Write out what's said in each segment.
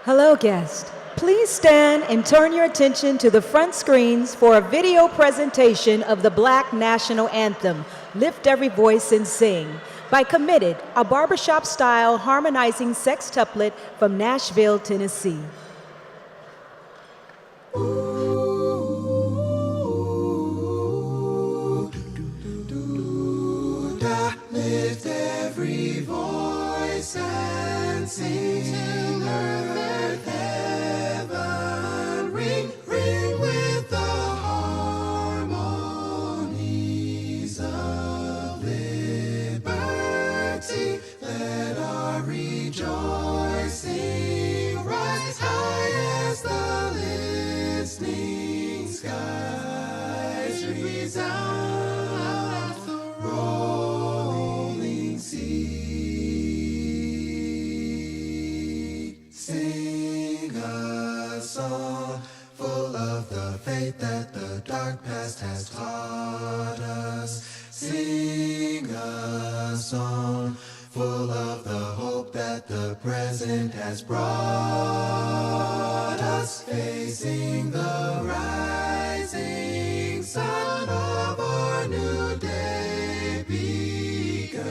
Hello, guest. Please stand and turn your attention to the front screens for a video presentation of the Black National Anthem, Lift Every Voice and Sing, by Committed, a barbershop-style harmonizing sextuplet from Nashville, Tennessee. Lift every voice and sing till earth, heaven ring, ring with the harmonies of liberty. Let our rejoicing rise high as the listening skies resound the rolling sea. Sing a song full of the faith that the dark past has taught us. Sing a song full of the hope that the present has brought us. Facing the rising sun of our new day begun.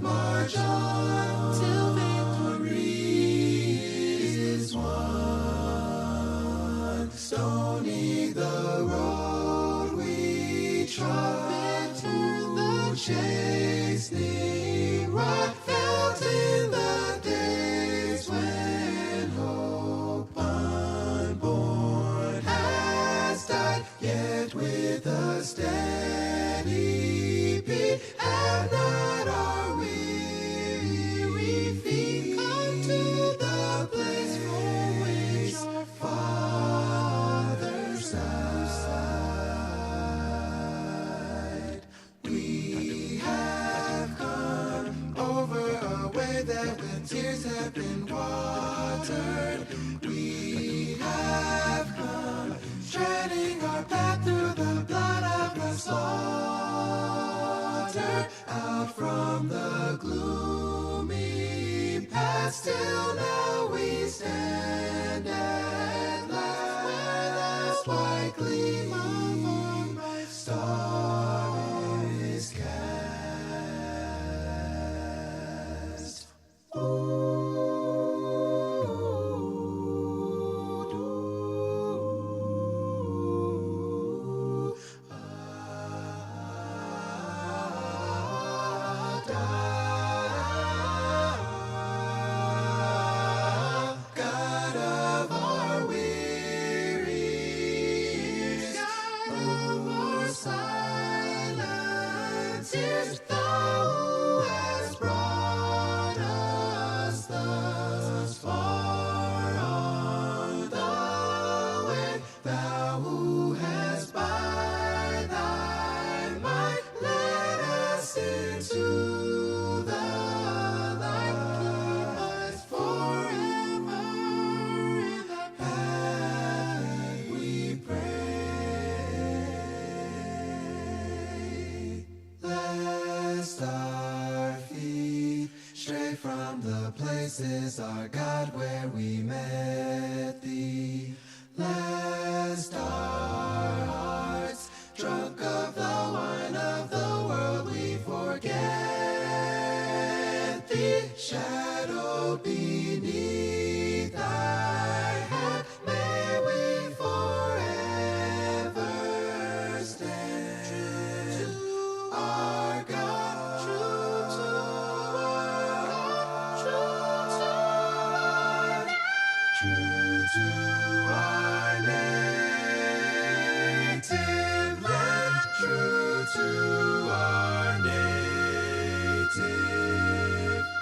March on till victory is won. Stony the road we trod to the chastening rod, felt in the days when hope unborn has died, yet with a steady beat have not our weary feet come to the place from which our fathers died. We have come over a way that with tears have been watered. We have come treading our path through the blood of the slaughter, out from the gloomy past till now we stand at last, where the white gleam of my star is cast. God of our weary years, God of our silent tears, Thou who hast brought us thus far on the way, Thou who hast by Thy might led us into the light, keep us forever in the path we pray. Lest our feet stray from the places, our God, where we met Thee. Lest our hearts, drunk of the wine of the world, we forget Thee. Shadowed beneath Thy hand, may we forever stand. True to our God, true to our God, true to our native land, true to our native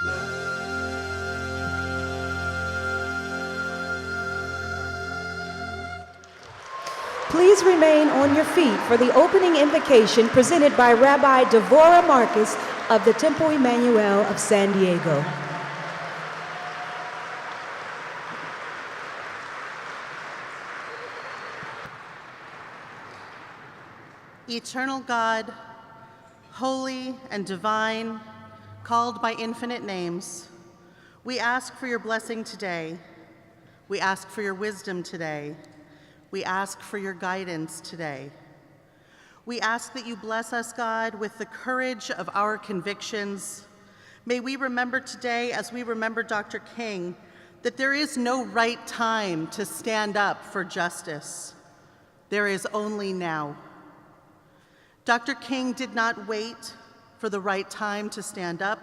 land. Please remain on your feet for the opening invocation presented by Rabbi Devorah Marcus of the Temple Emmanuel of San Diego. Eternal God, holy and divine, called by infinite names, We ask for your blessing today. We ask for your wisdom today. We ask for your guidance today. We ask that you bless us, God, with the courage of our convictions. May we remember today, as we remember Dr. King, that there is no right time to stand up for justice. There is only now. Dr. King did not wait for the right time to stand up.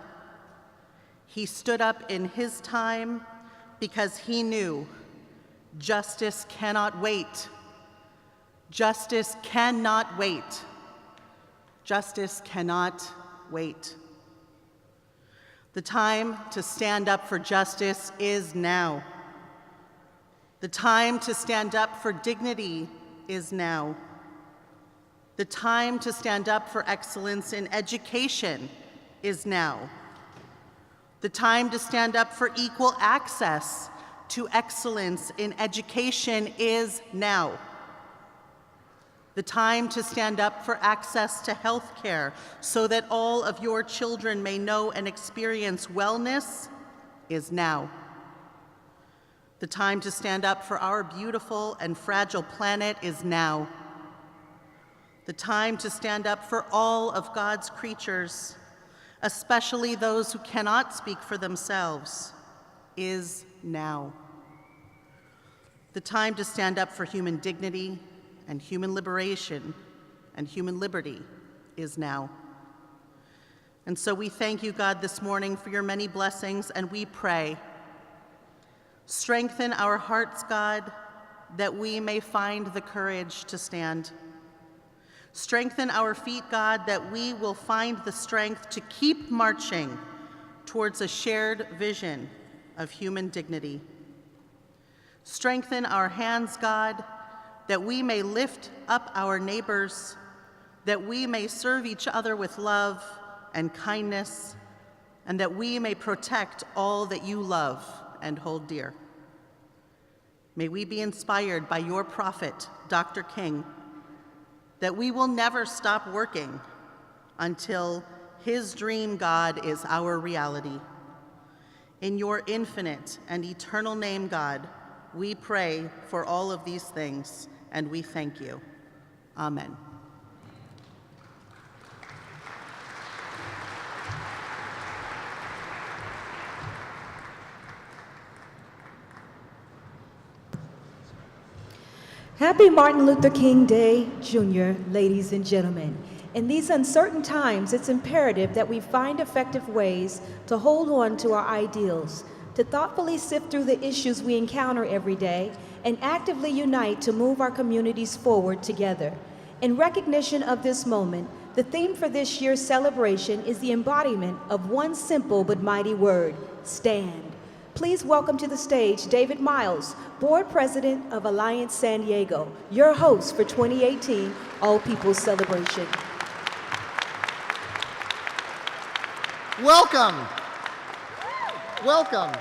He stood up in his time because he knew justice cannot wait. Justice cannot wait. Justice cannot wait. The time to stand up for justice is now. The time to stand up for dignity is now. The time to stand up for excellence in education is now. The time to stand up for equal access to excellence in education is now. The time to stand up for access to health care so that all of your children may know and experience wellness is now. The time to stand up for our beautiful and fragile planet is now. The time to stand up for all of God's creatures, especially those who cannot speak for themselves, is now. The time to stand up for human dignity and human liberation and human liberty is now. And so we thank you, God, this morning for your many blessings, and we pray, strengthen our hearts, God, that we may find the courage to stand. Strengthen our feet, God, that we will find the strength to keep marching towards a shared vision of human dignity. Strengthen our hands, God, that we may lift up our neighbors, that we may serve each other with love and kindness, and that we may protect all that you love and hold dear. May we be inspired by your prophet, Dr. King, that we will never stop working until his dream, God, is our reality. In your infinite and eternal name, God, we pray for all of these things, and we thank you. Amen. Happy Martin Luther King Day, Jr., ladies and gentlemen. In these uncertain times, it's imperative that we find effective ways to hold on to our ideals, to thoughtfully sift through the issues we encounter every day, and actively unite to move our communities forward together. In recognition of this moment, the theme for this year's celebration is the embodiment of one simple but mighty word: stand. Please welcome to the stage David Miles, Board President of Alliance San Diego, your host for 2018 All People's Celebration. Welcome. Welcome.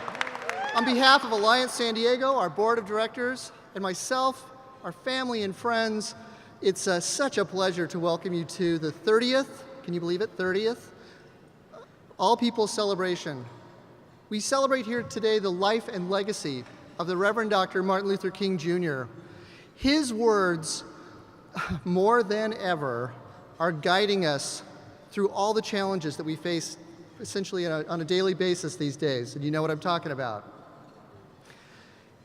On behalf of Alliance San Diego, our board of directors, and myself, our family and friends, it's such a pleasure to welcome you to the 30th, can you believe it, 30th, All People's Celebration. We celebrate here today the life and legacy of the Reverend Dr. Martin Luther King Jr. His words, more than ever, are guiding us through all the challenges that we face essentially on a daily basis these days, and you know what I'm talking about.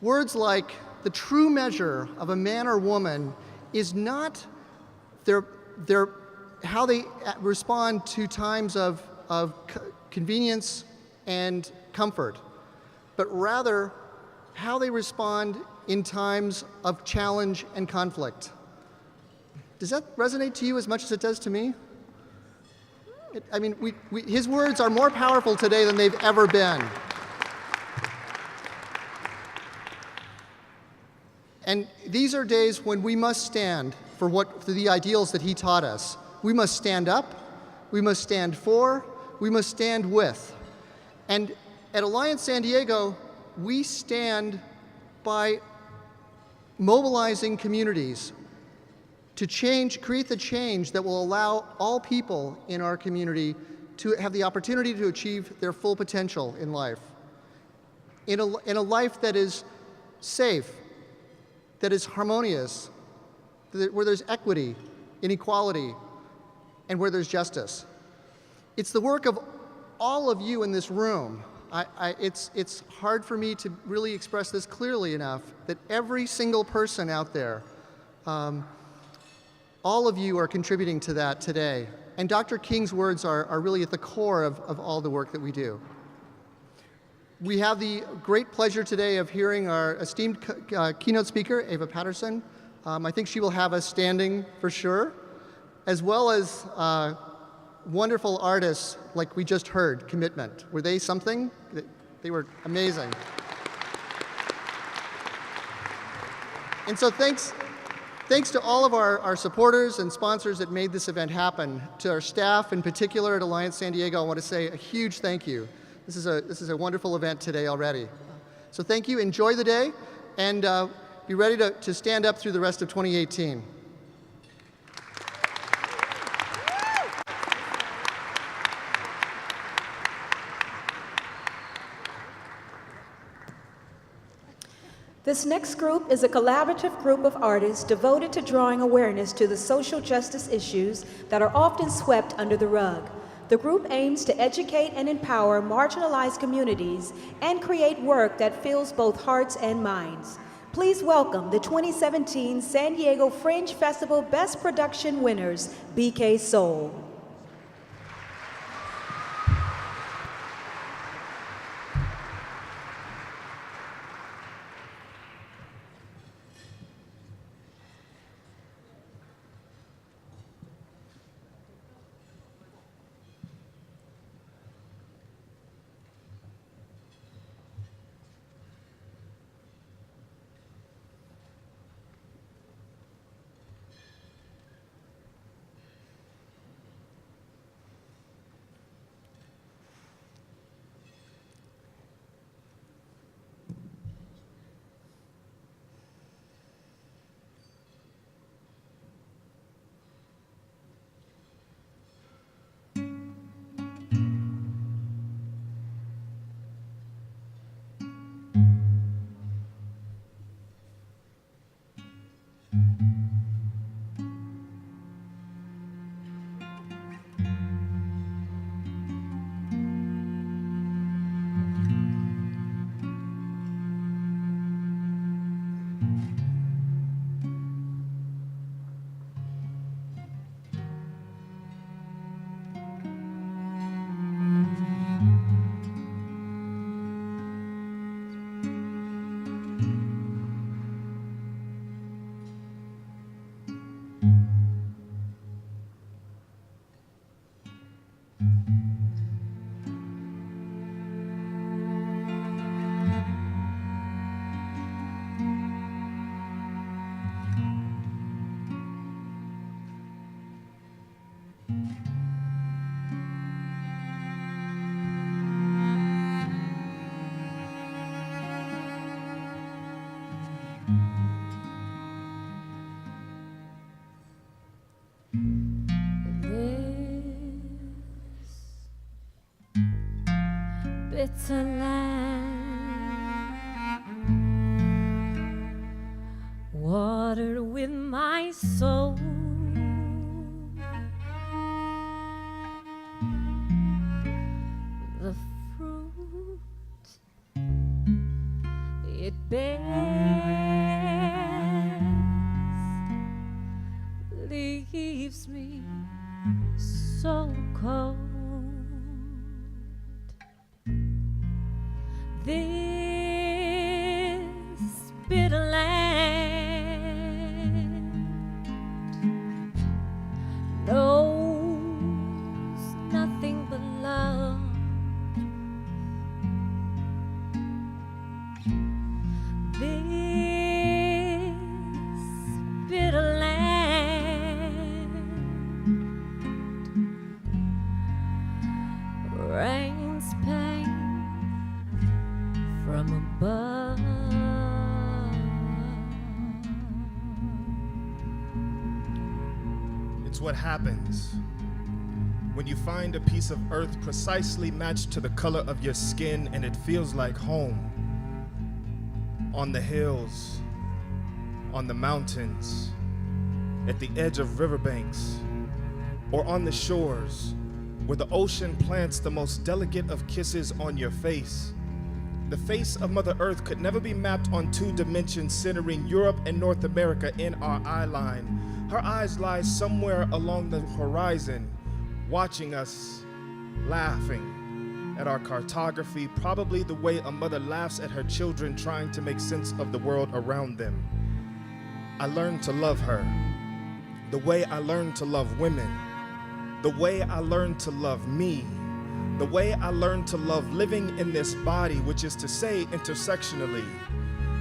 Words like, the true measure of a man or woman is not how they respond to times of convenience and comfort, but rather how they respond in times of challenge and conflict. Does that resonate to you as much as it does to me? His words are more powerful today than they've ever been. And these are days when we must stand for the ideals that he taught us. We must stand up, we must stand for, we must stand with. And at Alliance San Diego, we stand by mobilizing communities to create the change that will allow all people in our community to have the opportunity to achieve their full potential in life. in a life that is safe, that is harmonious, where there's equity, inequality, and where there's justice. It's the work of all of you in this room. It's hard for me to really express this clearly enough, that every single person out there, all of you are contributing to that today. And Dr. King's words are really at the core of all the work that we do. We have the great pleasure today of hearing our esteemed keynote speaker, Ava Patterson. I think she will have us standing for sure, as well as wonderful artists like we just heard, Commitment. Were they something? They were amazing. And so thanks to all of our supporters and sponsors that made this event happen. To our staff in particular at Alliance San Diego, I want to say a huge thank you. This is a wonderful event today already. So thank you, enjoy the day, and be ready to stand up through the rest of 2018. This next group is a collaborative group of artists devoted to drawing awareness to the social justice issues that are often swept under the rug. The group aims to educate and empower marginalized communities and create work that fills both hearts and minds. Please welcome the 2017 San Diego Fringe Festival Best Production winners, BK Soul. bitter land, watered with my soul. The fruit it bears leaves me so cold. This bitter land knows nothing but love. This bitter land rains pain from above. It's what happens when you find a piece of earth precisely matched to the color of your skin and it feels like home. on the hills, on the mountains, at the edge of riverbanks, or on the shores where the ocean plants the most delicate of kisses on your face. The face of Mother Earth could never be mapped on 2 dimensions centering Europe and North America in our eye line. Her eyes lie somewhere along the horizon, watching us, laughing at our cartography, probably the way a mother laughs at her children trying to make sense of the world around them. I learned to love her, the way I learned to love women, the way I learned to love me, the way I learned to love living in this body, which is to say intersectionally,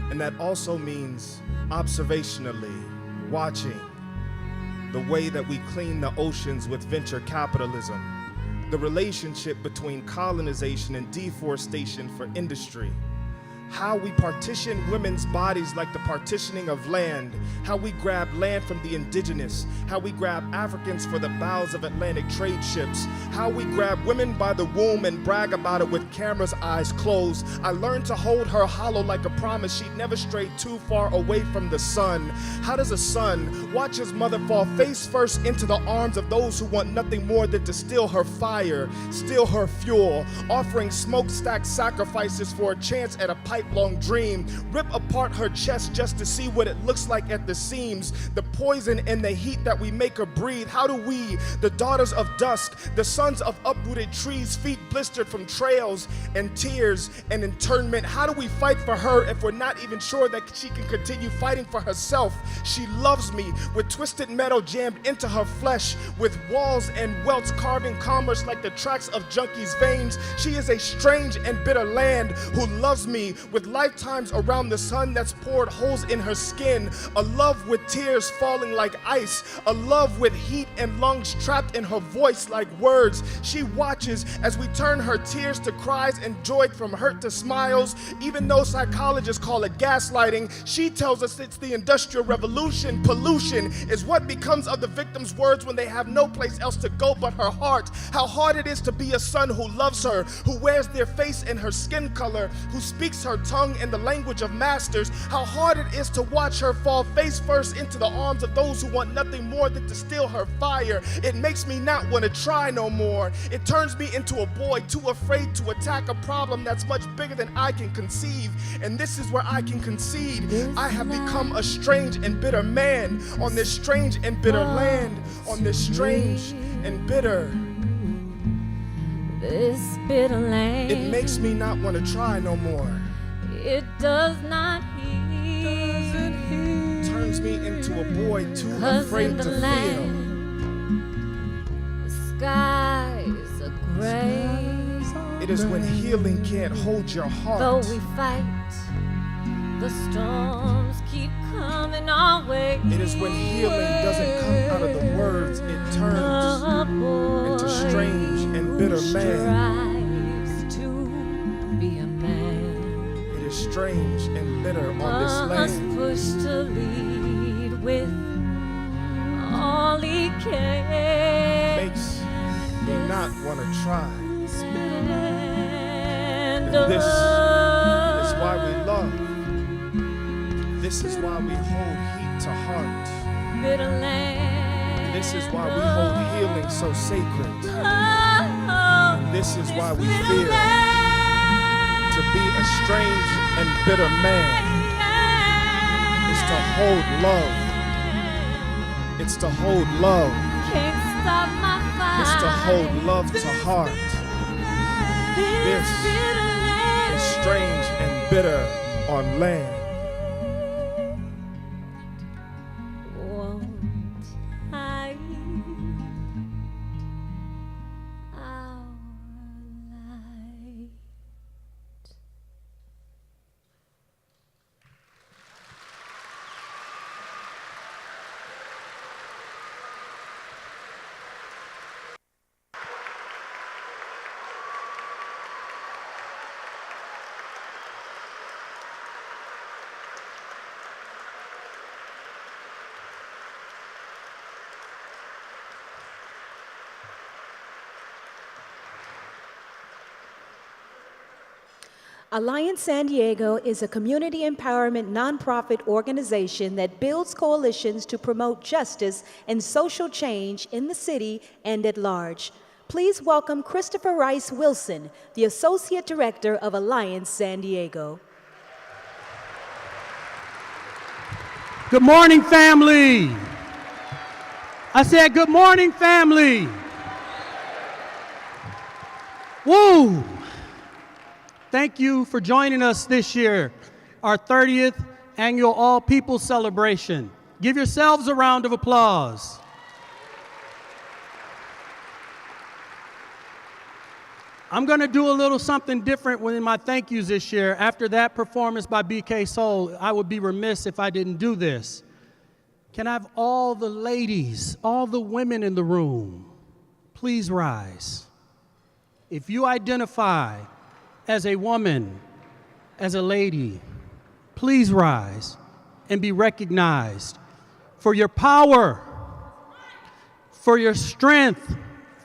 and that also means observationally, watching the way that we clean the oceans with venture capitalism, the relationship between colonization and deforestation for industry, how we partition women's bodies like the partitioning of land, how we grab land from the indigenous, how we grab Africans for the bows of Atlantic trade ships, how we grab women by the womb and brag about it with cameras' eyes closed. I learned to hold her hollow like a promise she'd never stray too far away from the sun. How does a son watch his mother fall face first into the arms of those who want nothing more than to steal her fire, steal her fuel, offering smokestack sacrifices for a chance at a pipe-long dream, rip apart her chest just to see what it looks like at the seams, the poison and the heat that we make her breathe? How do we, the daughters of dusk, the sons of uprooted trees, feet blistered from trails and tears and internment, how do we fight for her if we're not even sure that she can continue fighting for herself? She loves me with twisted metal jammed into her flesh, with walls and welts carving commerce like the tracks of junkies' veins. She is a strange and bitter land who loves me with lifetimes around the sun that's poured holes in her skin, a love with tears falling like ice, a love with heat and lungs trapped in her voice like words. She watches as we turn her tears to cries and joy, from hurt to smiles. Even though psychologists call it gaslighting, she tells us it's the Industrial Revolution. Pollution is what becomes of the victim's words when they have no place else to go but her heart. How hard it is to be a son who loves her, who wears their face in her skin color, who speaks her tongue in the language of masters. How hard it is to watch her fall face first into the arms of those who want nothing more than to steal her fire. It makes me not want to try no more. It turns me into a boy too afraid to attack a problem that's much bigger than I can conceive. And this is where I can concede. I have become a strange and bitter man on this strange and bitter land, on this strange and bitter. This bitter land. It makes me not want to try no more. It does not heal. Turns me into a boy too 'Cause afraid in the to feel. land, the skies are gray. It is when healing can't hold your heart. Though we fight, the storms keep coming our way. It is when healing doesn't come out of the words, it turns into strange and bitter man. Strives to be a man. It is strange and bitter on this Must land. push to lead with all he can. Makes me not want to try. And This is why we love. This is why we hold heat to heart. bitter land. This is why we hold healing so sacred. Oh, This is why we bitter fear land. to be a strange and bitter man is to hold love. It's to hold love. Can't stop my fire. It's to hold love to heart. This bitter land. is strange and bitter on land. Won't hide our light. Alliance San Diego is a community empowerment nonprofit organization that builds coalitions to promote justice and social change in the city and at large. Please welcome Christopher Rice Wilson, the Associate Director of Alliance San Diego. Good morning, family. I said, good morning, family. Woo! Thank you for joining us this year, our 30th annual All People celebration. Give yourselves a round of applause. I'm going to do a little something different in my thank yous this year. After that performance by BK Soul, I would be remiss if I didn't do this. Can I have all the ladies, all the women in the room, please rise. If you identify as a woman, as a lady, please rise and be recognized for your power, for your strength,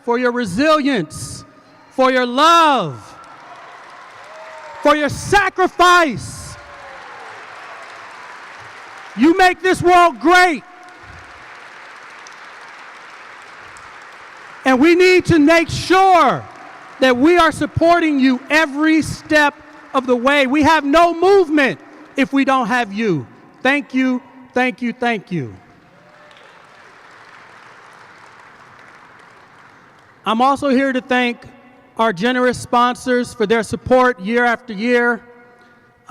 for your resilience, for your love, for your sacrifice. You make this world great. And we need to make sure that we are supporting you every step of the way. We have no movement if we don't have you. Thank you, thank you, thank you. I'm also here to thank our generous sponsors for their support year after year.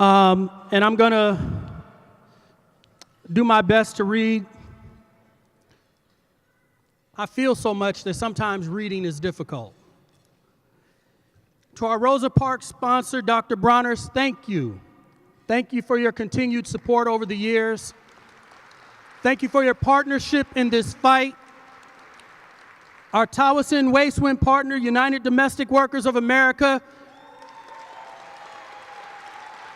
And I'm going to do my best to read. I feel so much that sometimes reading is difficult. To our Rosa Parks sponsor, Dr. Bronner's, thank you. Thank you for your continued support over the years. Thank you for your partnership in this fight. Our Tawasin Wastewind partner, United Domestic Workers of America,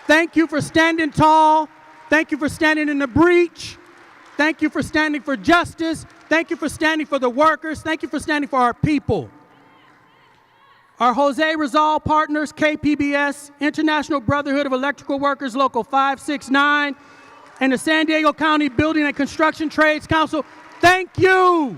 thank you for standing tall. Thank you for standing in the breach. Thank you for standing for justice. Thank you for standing for the workers. Thank you for standing for our people. Our Jose Rizal partners, KPBS, International Brotherhood of Electrical Workers, Local 569, and the San Diego County Building and Construction Trades Council, thank you.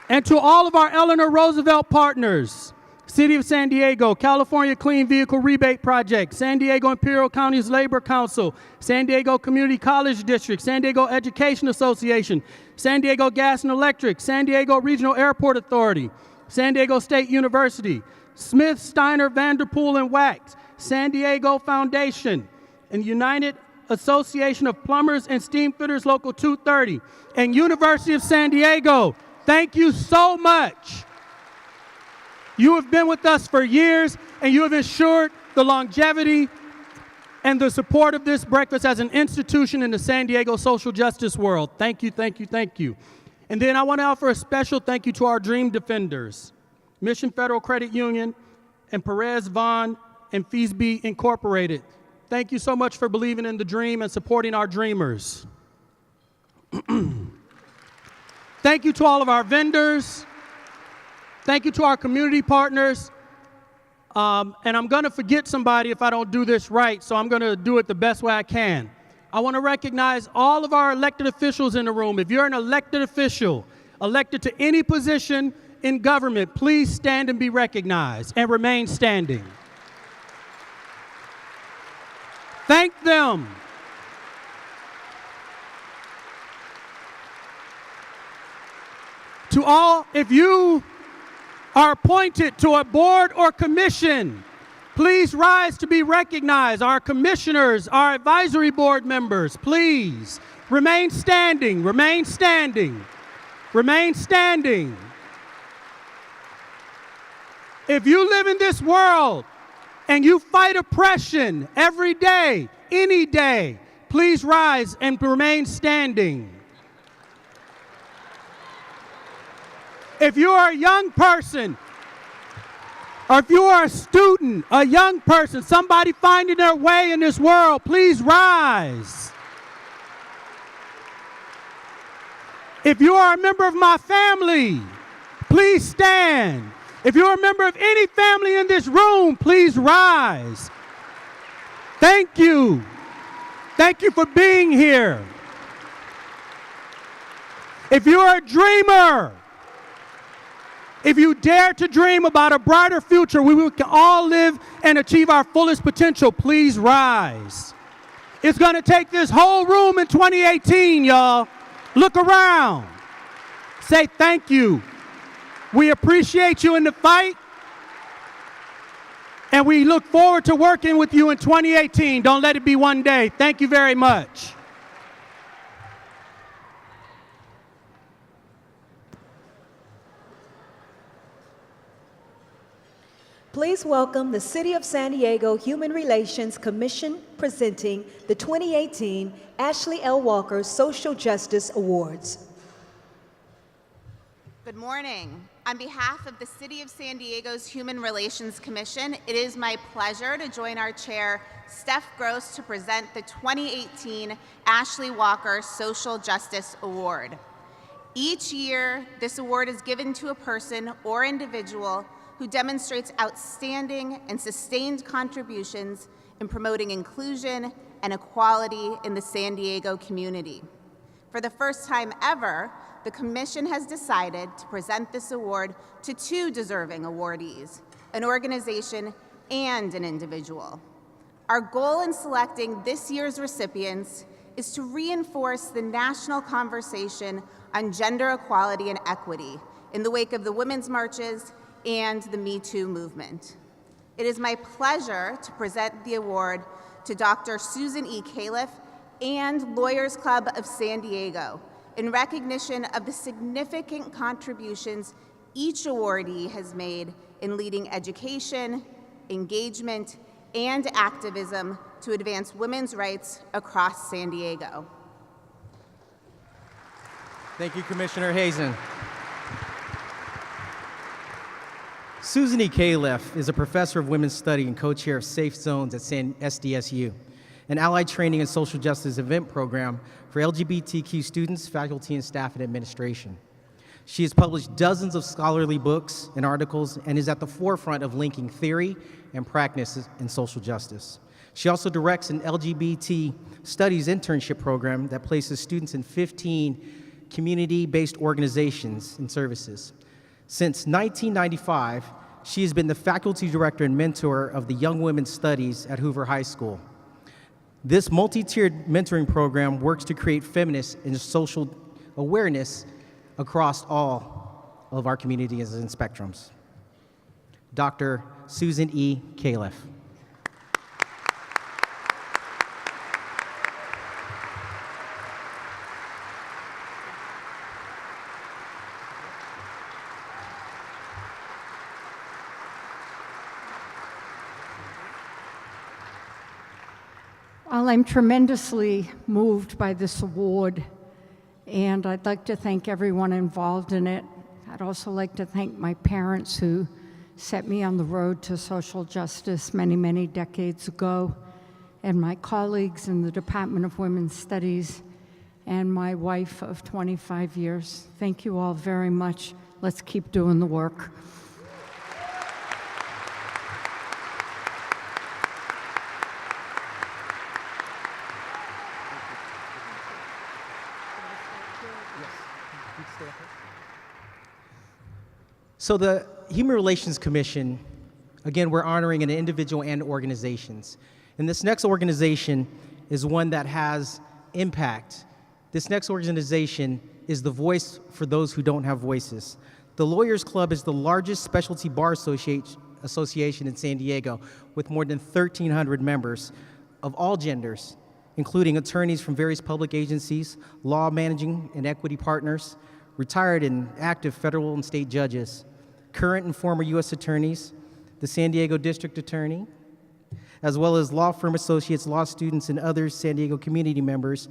And to all of our Eleanor Roosevelt partners, City of San Diego, California Clean Vehicle Rebate Project, San Diego Imperial County's Labor Council, San Diego Community College District, San Diego Education Association, San Diego Gas and Electric, San Diego Regional Airport Authority, San Diego State University, Smith, Steiner, Vanderpool, and Wax, San Diego Foundation, and United Association of Plumbers and Steamfitters Local 230, and University of San Diego. Thank you so much. You have been with us for years, and you have ensured the longevity and the support of this breakfast as an institution in the San Diego social justice world. Thank you, thank you, thank you. And then I want to offer a special thank you to our Dream Defenders, Mission Federal Credit Union, and Perez Vaughn and Feesby Incorporated. Thank you so much for believing in the dream and supporting our dreamers. Thank you to all of our vendors. Thank you to our community partners. And I'm going to forget somebody if I don't do this right, so I'm going to do it the best way I can. I want to recognize all of our elected officials in the room. If you're an elected official, elected to any position in government, please stand and be recognized and remain standing. Thank them. To all, if you are appointed to a board or commission, please rise to be recognized. Our commissioners, our advisory board members, please remain standing, remain standing, remain standing. If you live in this world and you fight oppression every day, any day, please rise and remain standing. If you are a young person, or if you are a student, a young person, somebody finding their way in this world, please rise. If you are a member of my family, please stand. If you're a member of any family in this room, please rise. Thank you. Thank you for being here. If you're a dreamer, if you dare to dream about a brighter future where we can all live and achieve our fullest potential, please rise. It's going to take this whole room in 2018, y'all. Look around. Say thank you. We appreciate you in the fight, and we look forward to working with you in 2018. Don't let it be one day. Thank you very much. Please welcome the City of San Diego Human Relations Commission presenting the 2018 Ashley L. Walker Social Justice Awards. Good morning. On behalf of the City of San Diego's Human Relations Commission, it is my pleasure to join our chair, Steph Gross, to present the 2018 Ashley Walker Social Justice Award. Each year, this award is given to a person or individual who demonstrates outstanding and sustained contributions in promoting inclusion and equality in the San Diego community. For the first time ever, the Commission has decided to present this award to two deserving awardees, an organization and an individual. Our goal in selecting this year's recipients is to reinforce the national conversation on gender equality and equity in the wake of the women's marches and the Me Too movement. It is my pleasure to present the award to Dr. Susan E. Califf and Lawyers Club of San Diego in recognition of the significant contributions each awardee has made in leading education, engagement, and activism to advance women's rights across San Diego. Thank you, Commissioner Hazen. Susan E. Califf is a professor of women's study and co-chair of Safe Zones at SDSU, an allied training and social justice event program for LGBTQ students, faculty, and staff and administration. She has published dozens of scholarly books and articles and is at the forefront of linking theory and practice in social justice. She also directs an LGBT studies internship program that places students in 15 community-based organizations and services. Since 1995, she has been the faculty director and mentor of the Young Women's Studies at Hoover High School. This multi-tiered mentoring program works to create feminist and social awareness across all of our communities and spectrums. Dr. Susan E. Califf. Well, I'm tremendously moved by this award, and I'd like to thank everyone involved in it. I'd also like to thank my parents who set me on the road to social justice many, many decades ago, and my colleagues in the Department of Women's Studies, and my wife of 25 years. Thank you all very much. Let's keep doing the work. So the Human Relations Commission, again, we're honoring an individual and organizations. And this next organization is one that has impact. This next organization is the voice for those who don't have voices. The Lawyers Club is the largest specialty bar association in San Diego with more than 1,300 members of all genders, including attorneys from various public agencies, law managing and equity partners, retired and active federal and state judges, current and former U.S. attorneys, the San Diego District Attorney, as well as law firm associates, law students, and other San Diego community members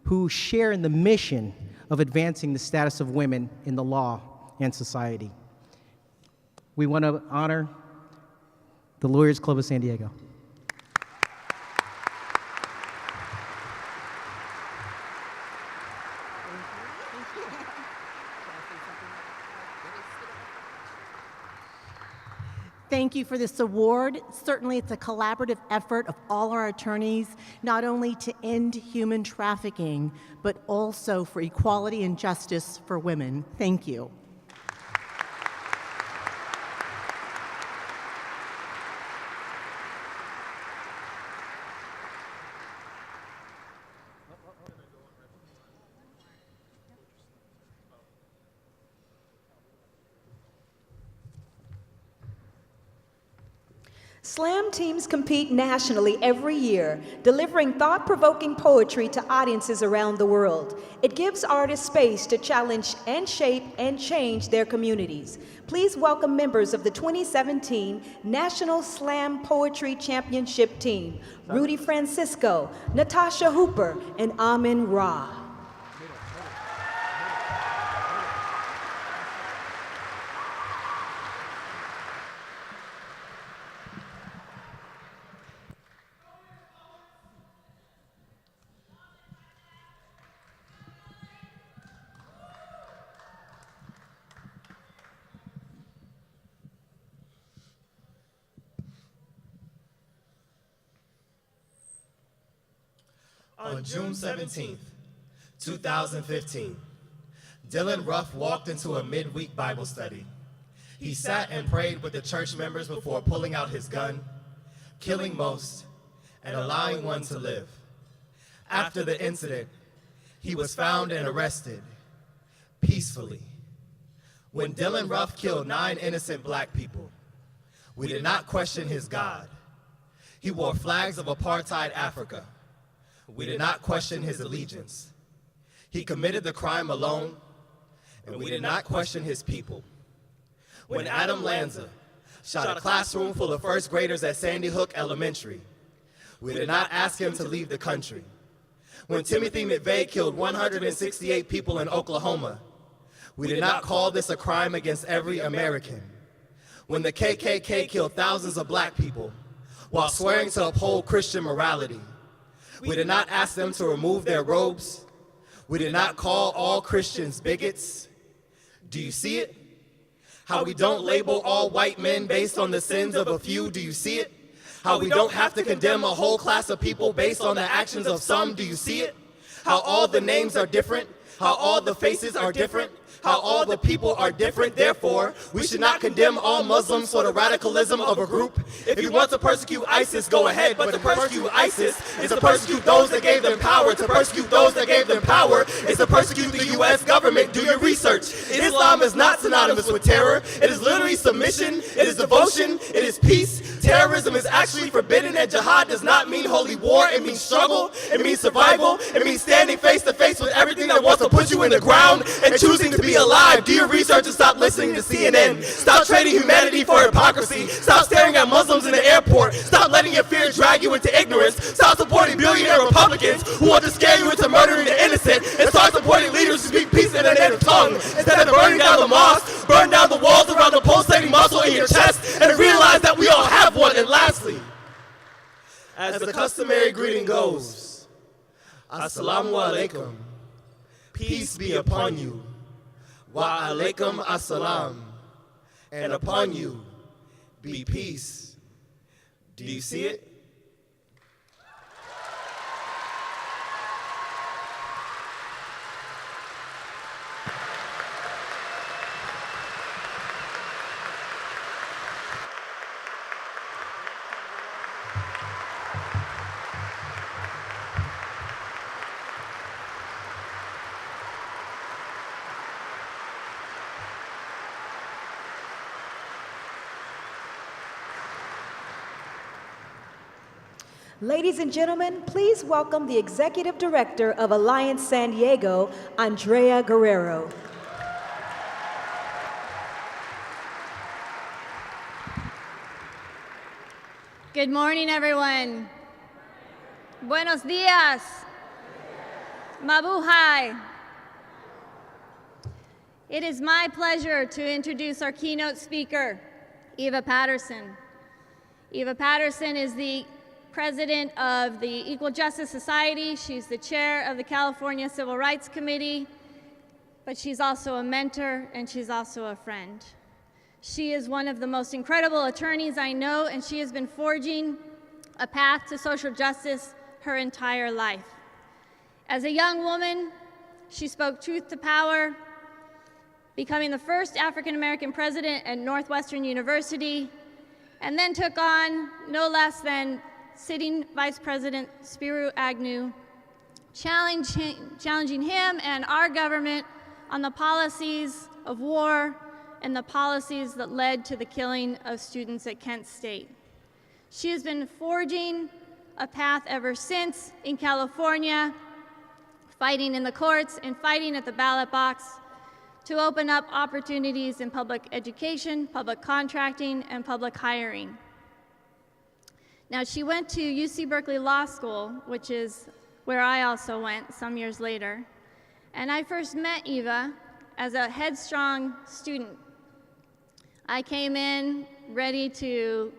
who share in the mission of advancing the status of women in the law and society. We want to honor the Lawyers Club of San Diego. Thank you for this award. Certainly, it's a collaborative effort of all our attorneys, not only to end human trafficking, but also for equality and justice for women. Thank you. Slam teams compete nationally every year, delivering thought-provoking poetry to audiences around the world. It gives artists space to challenge and shape and change their communities. Please welcome members of the 2017 National Slam Poetry Championship team, Rudy Francisco, Natasha Hooper, and Amin Ra. On June 17th, 2015, Dylan Ruff walked into a midweek Bible study. He sat and prayed with the church members before pulling out his gun, killing most, and allowing one to live. After the incident, he was found and arrested peacefully. When Dylan Ruff killed 9 innocent black people, we did not question his God. He wore flags of apartheid Africa. We did not question his allegiance. He committed the crime alone, and we did not question his people. When Adam Lanza shot a classroom full of first graders at Sandy Hook Elementary, we did not ask him to leave the country. When Timothy McVeigh killed 168 people in Oklahoma, we did not call this a crime against every American. When the KKK killed thousands of black people while swearing to uphold Christian morality, we did not ask them to remove their robes. We did not call all Christians bigots. Do you see it? How we don't label all white men based on the sins of a few. Do you see it? How we don't have to condemn a whole class of people based on the actions of some. Do you see it? How all the names are different. How all the faces are different. How all the people are different. Therefore, we should not condemn all Muslims for the radicalism of a group. If you want to persecute ISIS, go ahead, but to persecute ISIS is to persecute those that gave them power. To persecute those that gave them power is to persecute the U.S. government. Do your research. Islam is not synonymous with terror. It is literally submission. It is devotion. It is peace. Terrorism is actually forbidden, and jihad does not mean holy war. It means struggle. It means survival. It means standing face to face with everything that wants to put you in the ground and choosing to be alive. Do your research and stop listening to CNN. Stop trading humanity for hypocrisy. Stop staring at Muslims in the airport. Stop letting your fear drag you into ignorance. Stop supporting billionaire Republicans who want to scare you into murdering the innocent, and start supporting leaders who speak peace in their native tongue. Instead of burning down the mosque, burn down the walls around the pulsating muscle in your chest and realize that we all have one. And lastly, as the customary greeting goes, Assalamu alaikum. Peace be upon you. Wa alaikum assalam, and upon you be peace. Do you see it? Ladies and gentlemen, please welcome the Executive Director of Alliance San Diego, Andrea Guerrero. Good morning, everyone. Buenos dias. Mabuhay. It is my pleasure to introduce our keynote speaker, Eva Patterson. Eva Patterson is the president of the Equal Justice Society. She's the chair of the California Civil Rights Committee, but she's also a mentor and she's also a friend. She is one of the most incredible attorneys I know, and she has been forging a path to social justice her entire life. As a young woman, she spoke truth to power, becoming the first African-American president at Northwestern University, and then took on no less than sitting Vice President Spiro Agnew, challenging him and our government on the policies of war and the policies that led to the killing of students at Kent State. She has been forging a path ever since in California, fighting in the courts and fighting at the ballot box to open up opportunities in public education, public contracting, and public hiring. Now, she went to UC Berkeley Law School, which is where I also went some years later, and I first met Eva as a headstrong student. I came in ready to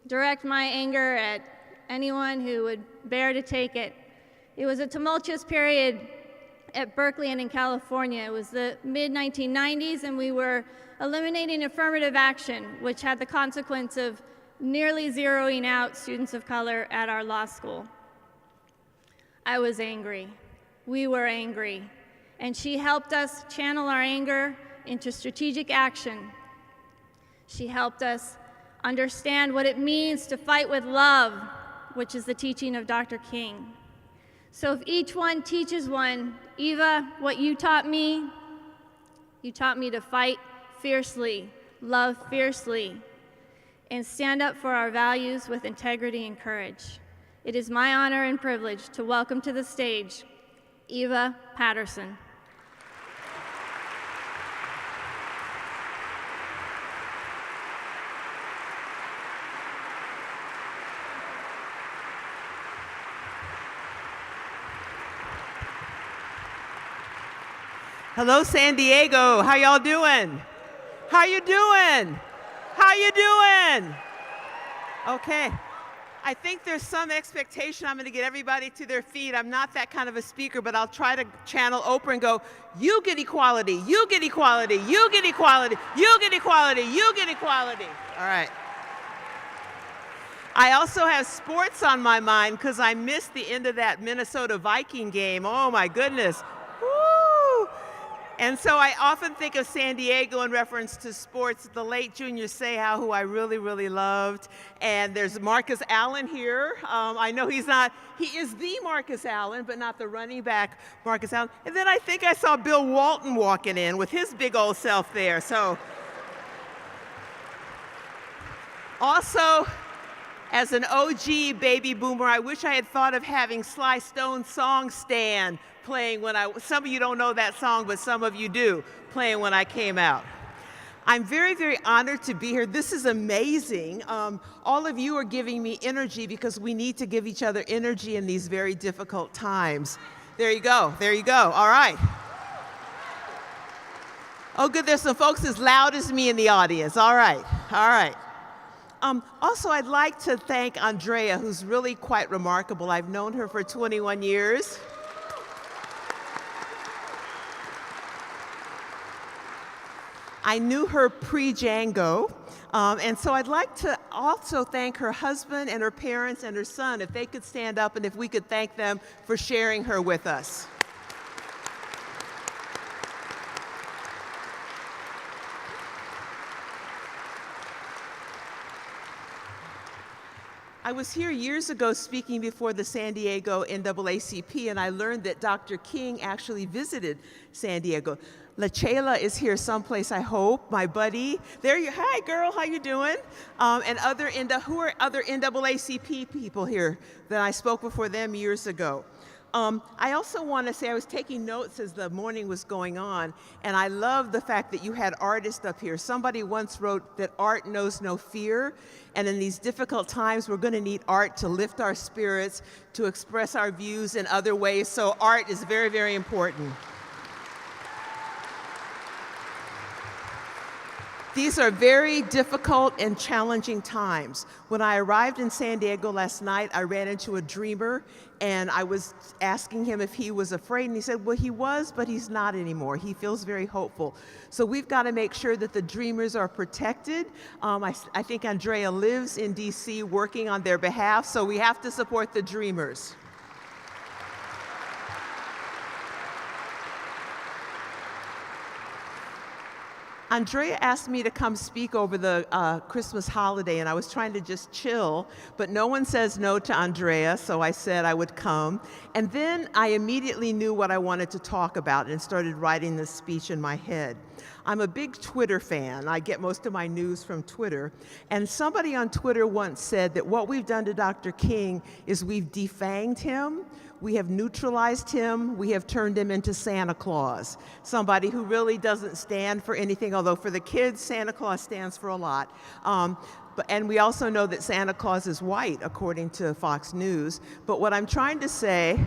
direct my anger at anyone who would bear to take it. It was a tumultuous period at Berkeley and in California. It was the mid-1990s, and we were eliminating affirmative action, which had the consequence of nearly zeroing out students of color at our law school. I was angry. We were angry. And she helped us channel our anger into strategic action. She helped us understand what it means to fight with love, which is the teaching of Dr. King. So if each one teaches one, Eva, what you taught me to fight fiercely, love fiercely, and stand up for our values with integrity and courage. It is my honor and privilege to welcome to the stage Eva Patterson. Hello, San Diego. How y'all doing? How you doing? How you doing? Okay. I think there's some expectation I'm going to get everybody to their feet. I'm not that kind of a speaker, but I'll try to channel Oprah and go, you get equality, you get equality, you get equality, you get equality, you get equality. All right. I also have sports on my mind because I missed the end of that Minnesota Viking game. Oh my goodness. Woo! And so I often think of San Diego in reference to sports. The late Junior Seau, who I really, really loved. And there's Marcus Allen here. I know he is the Marcus Allen, but not the running back Marcus Allen. And then I think I saw Bill Walton walking in with his big old self there. So also, as an OG baby boomer, I wish I had thought of having Sly Stone's song Stand playing when some of you don't know that song, but some of you do, playing when I came out. I'm very, very honored to be here. This is amazing. All of you are giving me energy because we need to give each other energy in these very difficult times. There you go, there you go, all right. Oh good, there's some folks as loud as me in the audience, all right, all right. Also, I'd like to thank Andrea, who's really quite remarkable. I've known her for 21 years. I knew her pre-Django, and so I'd like to also thank her husband and her parents and her son, if they could stand up and if we could thank them for sharing her with us. I was here years ago speaking before the San Diego NAACP, and I learned that Dr. King actually visited San Diego. LaChayla is here someplace, I hope, my buddy. There you, hi girl, how you doing? And who are other NAACP people here that I spoke before them years ago? I also want to say I was taking notes as the morning was going on, and I love the fact that you had artists up here. Somebody once wrote that art knows no fear, and in these difficult times, we're going to need art to lift our spirits, to express our views in other ways, so art is very, very important. These are very difficult and challenging times. When I arrived in San Diego last night, I ran into a dreamer, and I was asking him if he was afraid, and he said, well, he was, but he's not anymore. He feels very hopeful. So we've got to make sure that the dreamers are protected. I think Andrea lives in DC working on their behalf, so we have to support the dreamers. Andrea asked me to come speak over the Christmas holiday, and I was trying to just chill, but no one says no to Andrea, so I said I would come. And then I immediately knew what I wanted to talk about and started writing this speech in my head. I'm a big Twitter fan. I get most of my news from Twitter. And somebody on Twitter once said that what we've done to Dr. King is we've defanged him, we have neutralized him, we have turned him into Santa Claus, somebody who really doesn't stand for anything, although for the kids, Santa Claus stands for a lot. And we also know that Santa Claus is white, according to Fox News. But what I'm trying to say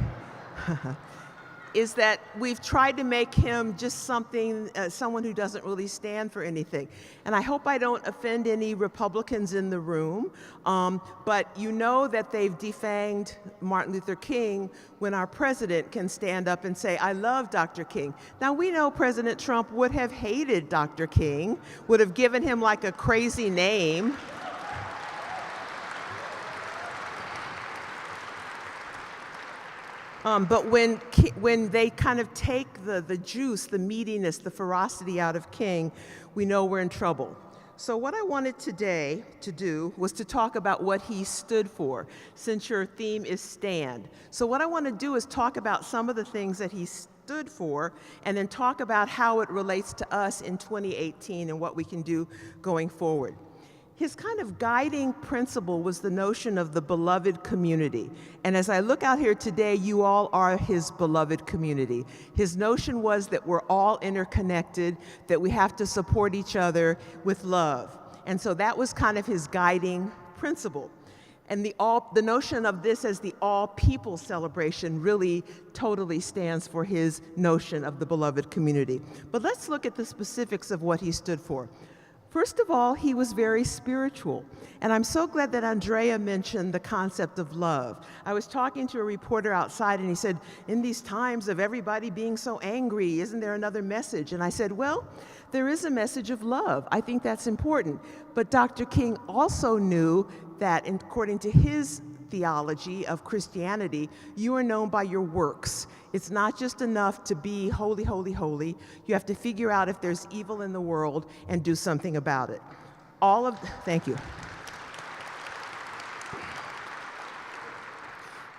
is that we've tried to make him just something, someone who doesn't really stand for anything. And I hope I don't offend any Republicans in the room, but you know that they've defanged Martin Luther King when our president can stand up and say, I love Dr. King. Now we know President Trump would have hated Dr. King, would have given him like a crazy name. But when they kind of take the juice, the meatiness, the ferocity out of King, we know we're in trouble. So what I wanted today to do was to talk about what he stood for, since your theme is stand. So what I want to do is talk about some of the things that he stood for, and then talk about how it relates to us in 2018 and what we can do going forward. His kind of guiding principle was the notion of the beloved community. And as I look out here today, you all are his beloved community. His notion was that we're all interconnected, that we have to support each other with love. And so that was kind of his guiding principle. And the notion of this as the all people celebration really totally stands for his notion of the beloved community. But let's look at the specifics of what he stood for. First of all, he was very spiritual. And I'm so glad that Andrea mentioned the concept of love. I was talking to a reporter outside, and he said, in these times of everybody being so angry, isn't there another message? And I said, well, there is a message of love. I think that's important. But Dr. King also knew that, according to his theology of Christianity, you are known by your works. It's not just enough to be holy, holy, holy. You have to figure out if there's evil in the world and do something about it. Thank you.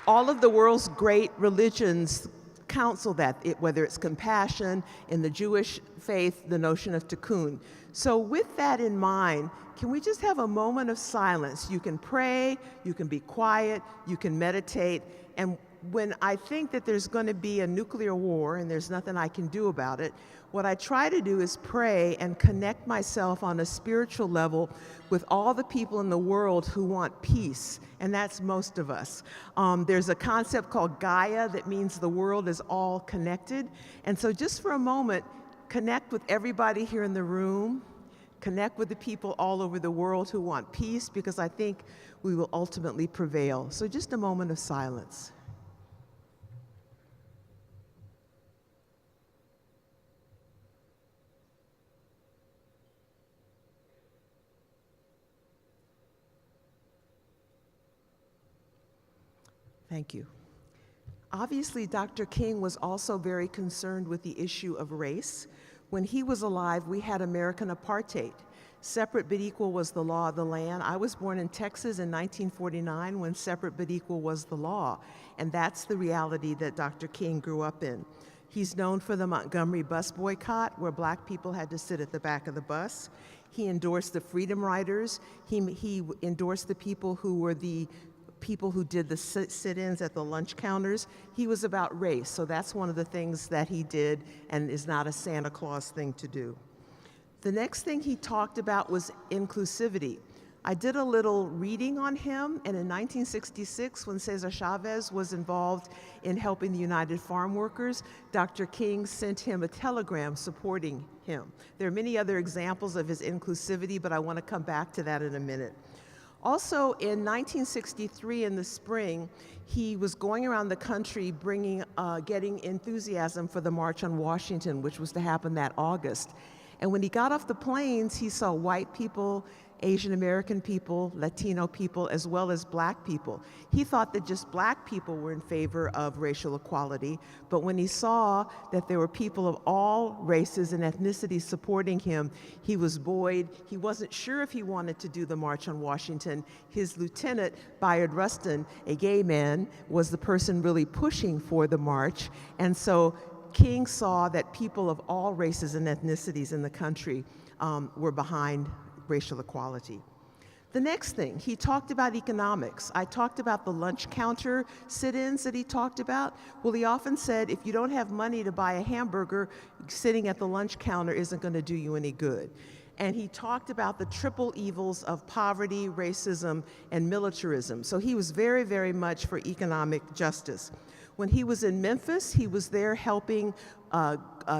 All of the world's great religions counsel that, whether it's compassion, in the Jewish faith, the notion of tikkun. So with that in mind, can we just have a moment of silence? You can pray, you can be quiet, you can meditate, and when I think that there's going to be a nuclear war and there's nothing I can do about it, what I try to do is pray and connect myself on a spiritual level with all the people in the world who want peace, and that's most of us. There's a concept called Gaia that means the world is all connected, and so just for a moment, connect with everybody here in the room, connect with the people all over the world who want peace, because I think we will ultimately prevail. So just a moment of silence. Thank you. Obviously, Dr. King was also very concerned with the issue of race. When he was alive, we had American apartheid. Separate but equal was the law of the land. I was born in Texas in 1949 when separate but equal was the law. And that's the reality that Dr. King grew up in. He's known for the Montgomery bus boycott, where black people had to sit at the back of the bus. He endorsed the Freedom Riders. He endorsed the people who were the people who did the sit-ins at the lunch counters. He was about race, so that's one of the things that he did and is not a Santa Claus thing to do. The next thing he talked about was inclusivity. I did a little reading on him, and in 1966, when Cesar Chavez was involved in helping the United Farm Workers, Dr. King sent him a telegram supporting him. There are many other examples of his inclusivity, but I want to come back to that in a minute. Also, in 1963, in the spring, he was going around the country getting enthusiasm for the March on Washington, which was to happen that August. And when he got off the planes, he saw white people, Asian American people, Latino people, as well as black people. He thought that just black people were in favor of racial equality, but when he saw that there were people of all races and ethnicities supporting him, he was buoyed. He wasn't sure if he wanted to do the March on Washington. His lieutenant, Bayard Rustin, a gay man, was the person really pushing for the march, and so King saw that people of all races and ethnicities in the country were behind racial equality. The next thing, he talked about economics. I talked about the lunch counter sit-ins that he talked about. Well, he often said, if you don't have money to buy a hamburger, sitting at the lunch counter isn't going to do you any good. And he talked about the triple evils of poverty, racism, and militarism. So he was very, very much for economic justice. When he was in Memphis, he was there helping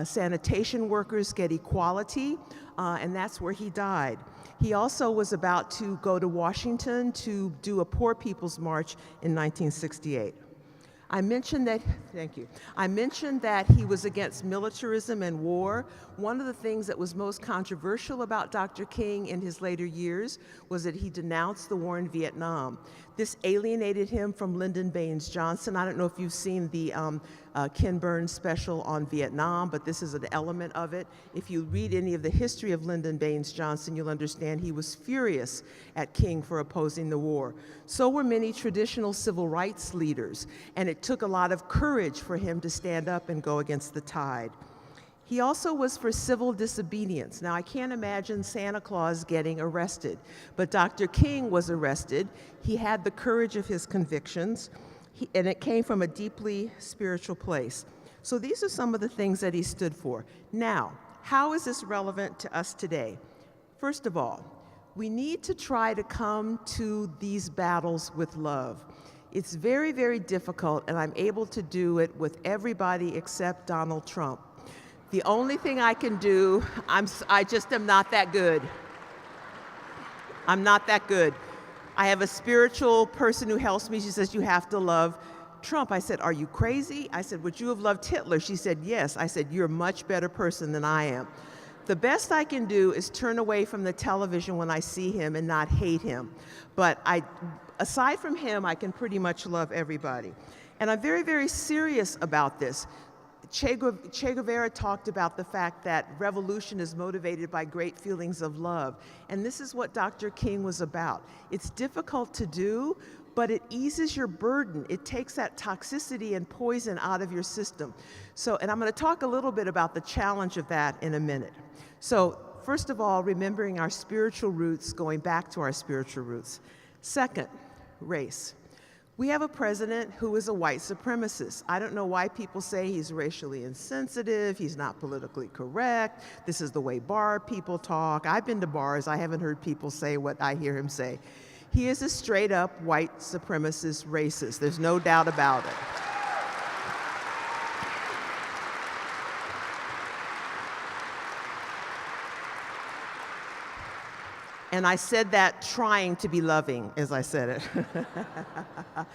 sanitation workers get equality, and that's where he died. He also was about to go to Washington to do a Poor People's March in 1968. I mentioned that, thank you. I mentioned that he was against militarism and war. One of the things that was most controversial about Dr. King in his later years was that he denounced the war in Vietnam. This alienated him from Lyndon Baines Johnson. I don't know if you've seen the Ken Burns special on Vietnam, but this is an element of it. If you read any of the history of Lyndon Baines Johnson, you'll understand he was furious at King for opposing the war. So were many traditional civil rights leaders, and it took a lot of courage for him to stand up and go against the tide. He also was for civil disobedience. Now, I can't imagine Santa Claus getting arrested, but Dr. King was arrested. He had the courage of his convictions, and it came from a deeply spiritual place. So these are some of the things that he stood for. Now, how is this relevant to us today? First of all, we need to try to come to these battles with love. It's very, very difficult, and I'm able to do it with everybody except Donald Trump. The only thing I can do, I just am not that good. I'm not that good. I have a spiritual person who helps me. She says, you have to love Trump. I said, are you crazy? I said, would you have loved Hitler? She said, yes. I said, you're a much better person than I am. The best I can do is turn away from the television when I see him and not hate him. But aside from him, I can pretty much love everybody. And I'm very, very serious about this. Che Guevara talked about the fact that revolution is motivated by great feelings of love. And this is what Dr. King was about. It's difficult to do, but it eases your burden. It takes that toxicity and poison out of your system. So, and I'm going to talk a little bit about the challenge of that in a minute. So, first of all, remembering our spiritual roots, going back to our spiritual roots. Second, race. We have a president who is a white supremacist. I don't know why people say he's racially insensitive, he's not politically correct, this is the way bar people talk. I've been to bars, I haven't heard people say what I hear him say. He is a straight up white supremacist racist. There's no doubt about it. And I said that trying to be loving as I said it.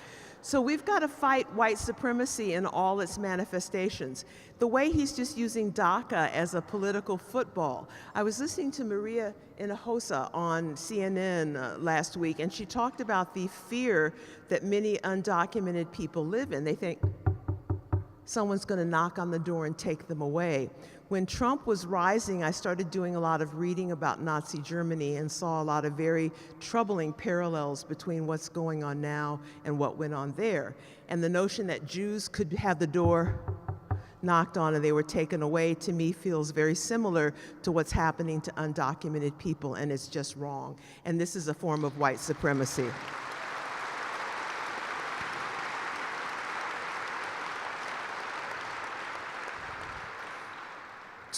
So we've got to fight white supremacy in all its manifestations. The way he's just using DACA as a political football. I was listening to Maria Hinojosa on CNN last week, and she talked about the fear that many undocumented people live in. They think someone's going to knock on the door and take them away. When Trump was rising, I started doing a lot of reading about Nazi Germany and saw a lot of very troubling parallels between what's going on now and what went on there. And the notion that Jews could have the door knocked on and they were taken away, to me, feels very similar to what's happening to undocumented people, and it's just wrong. And this is a form of white supremacy.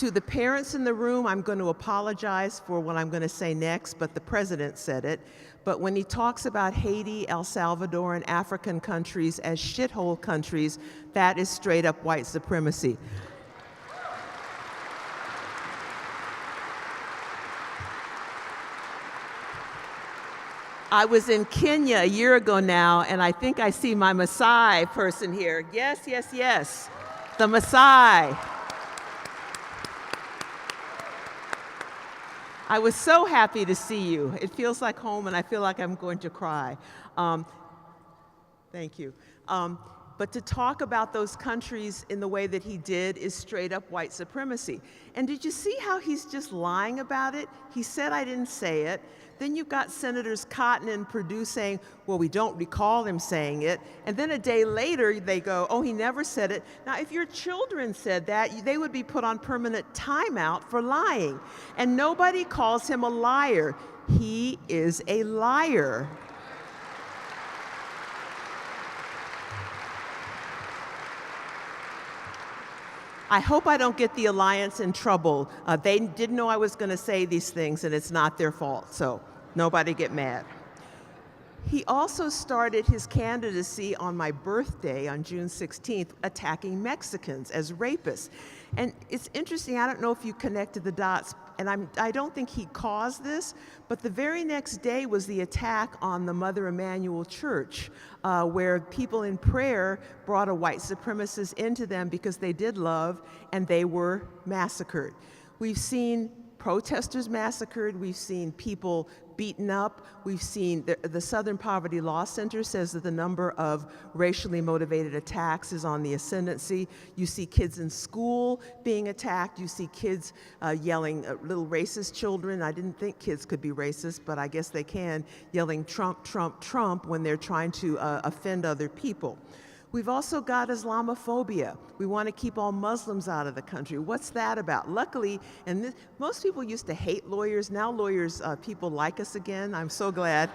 To the parents in the room, I'm going to apologize for what I'm going to say next, but the president said it. But when he talks about Haiti, El Salvador, and African countries as shithole countries, that is straight up white supremacy. I was in Kenya a year ago now, and I think I see my Maasai person here. Yes, yes, yes, the Maasai. I was so happy to see you. It feels like home, and I feel like I'm going to cry. Thank you. But to talk about those countries in the way that he did is straight up white supremacy. And did you see how he's just lying about it? He said, I didn't say it. Then you've got Senators Cotton and Perdue saying, well, we don't recall him saying it. And then a day later, they go, oh, he never said it. Now, if your children said that, they would be put on permanent timeout for lying. And nobody calls him a liar. He is a liar. I hope I don't get the Alliance in trouble. They didn't know I was going to say these things, and it's not their fault, so nobody get mad. He also started his candidacy on my birthday on June 16th, attacking Mexicans as rapists. And it's interesting, I don't know if you connected the dots, and I don't think he caused this, but the very next day was the attack on the Mother Emanuel Church, where people in prayer brought a white supremacist into them because they did love, and they were massacred. We've seen protesters massacred, we've seen people beaten up, we've seen the Southern Poverty Law Center says that the number of racially motivated attacks is on the ascendancy. You see kids in school being attacked, you see kids yelling, little racist children, I didn't think kids could be racist, but I guess they can, yelling Trump, Trump, Trump when they're trying to offend other people. We've also got Islamophobia. We want to keep all Muslims out of the country. What's that about? Luckily, and most people used to hate lawyers. Now lawyers, people like us again. I'm so glad.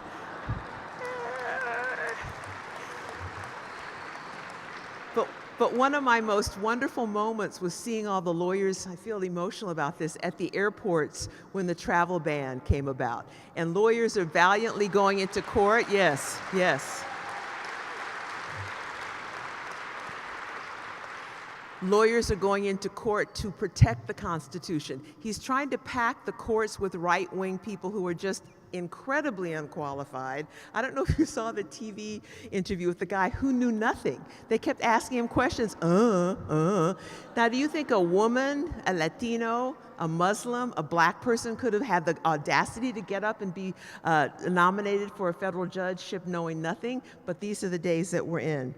But one of my most wonderful moments was seeing all the lawyers, I feel emotional about this, at the airports when the travel ban came about. And lawyers are valiantly going into court. Yes, yes. Lawyers are going into court to protect the Constitution. He's trying to pack the courts with right-wing people who are just incredibly unqualified. I don't know if you saw the TV interview with the guy who knew nothing. They kept asking him questions, Now, do you think a woman, a Latino, a Muslim, a black person could have had the audacity to get up and be nominated for a federal judgeship knowing nothing? But these are the days that we're in.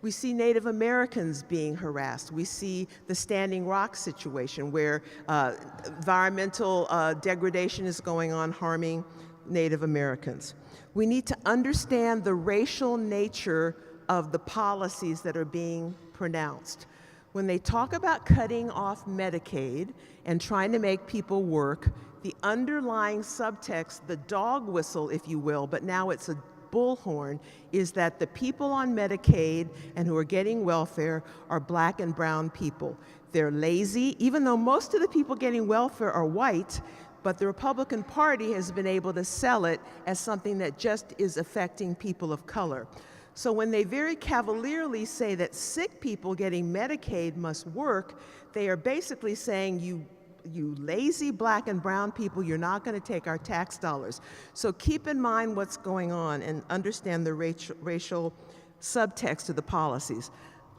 We see Native Americans being harassed. We see the Standing Rock situation where environmental degradation is going on, harming Native Americans. We need to understand the racial nature of the policies that are being pronounced. When they talk about cutting off Medicaid and trying to make people work, the underlying subtext, the dog whistle, if you will, but now it's a bullhorn, is that the people on Medicaid and who are getting welfare are black and brown people. They're lazy, even though most of the people getting welfare are white, but the Republican Party has been able to sell it as something that just is affecting people of color. So when they very cavalierly say that sick people getting Medicaid must work, they are basically saying you lazy black and brown people, you're not going to take our tax dollars. So keep in mind what's going on and understand the racial subtext of the policies.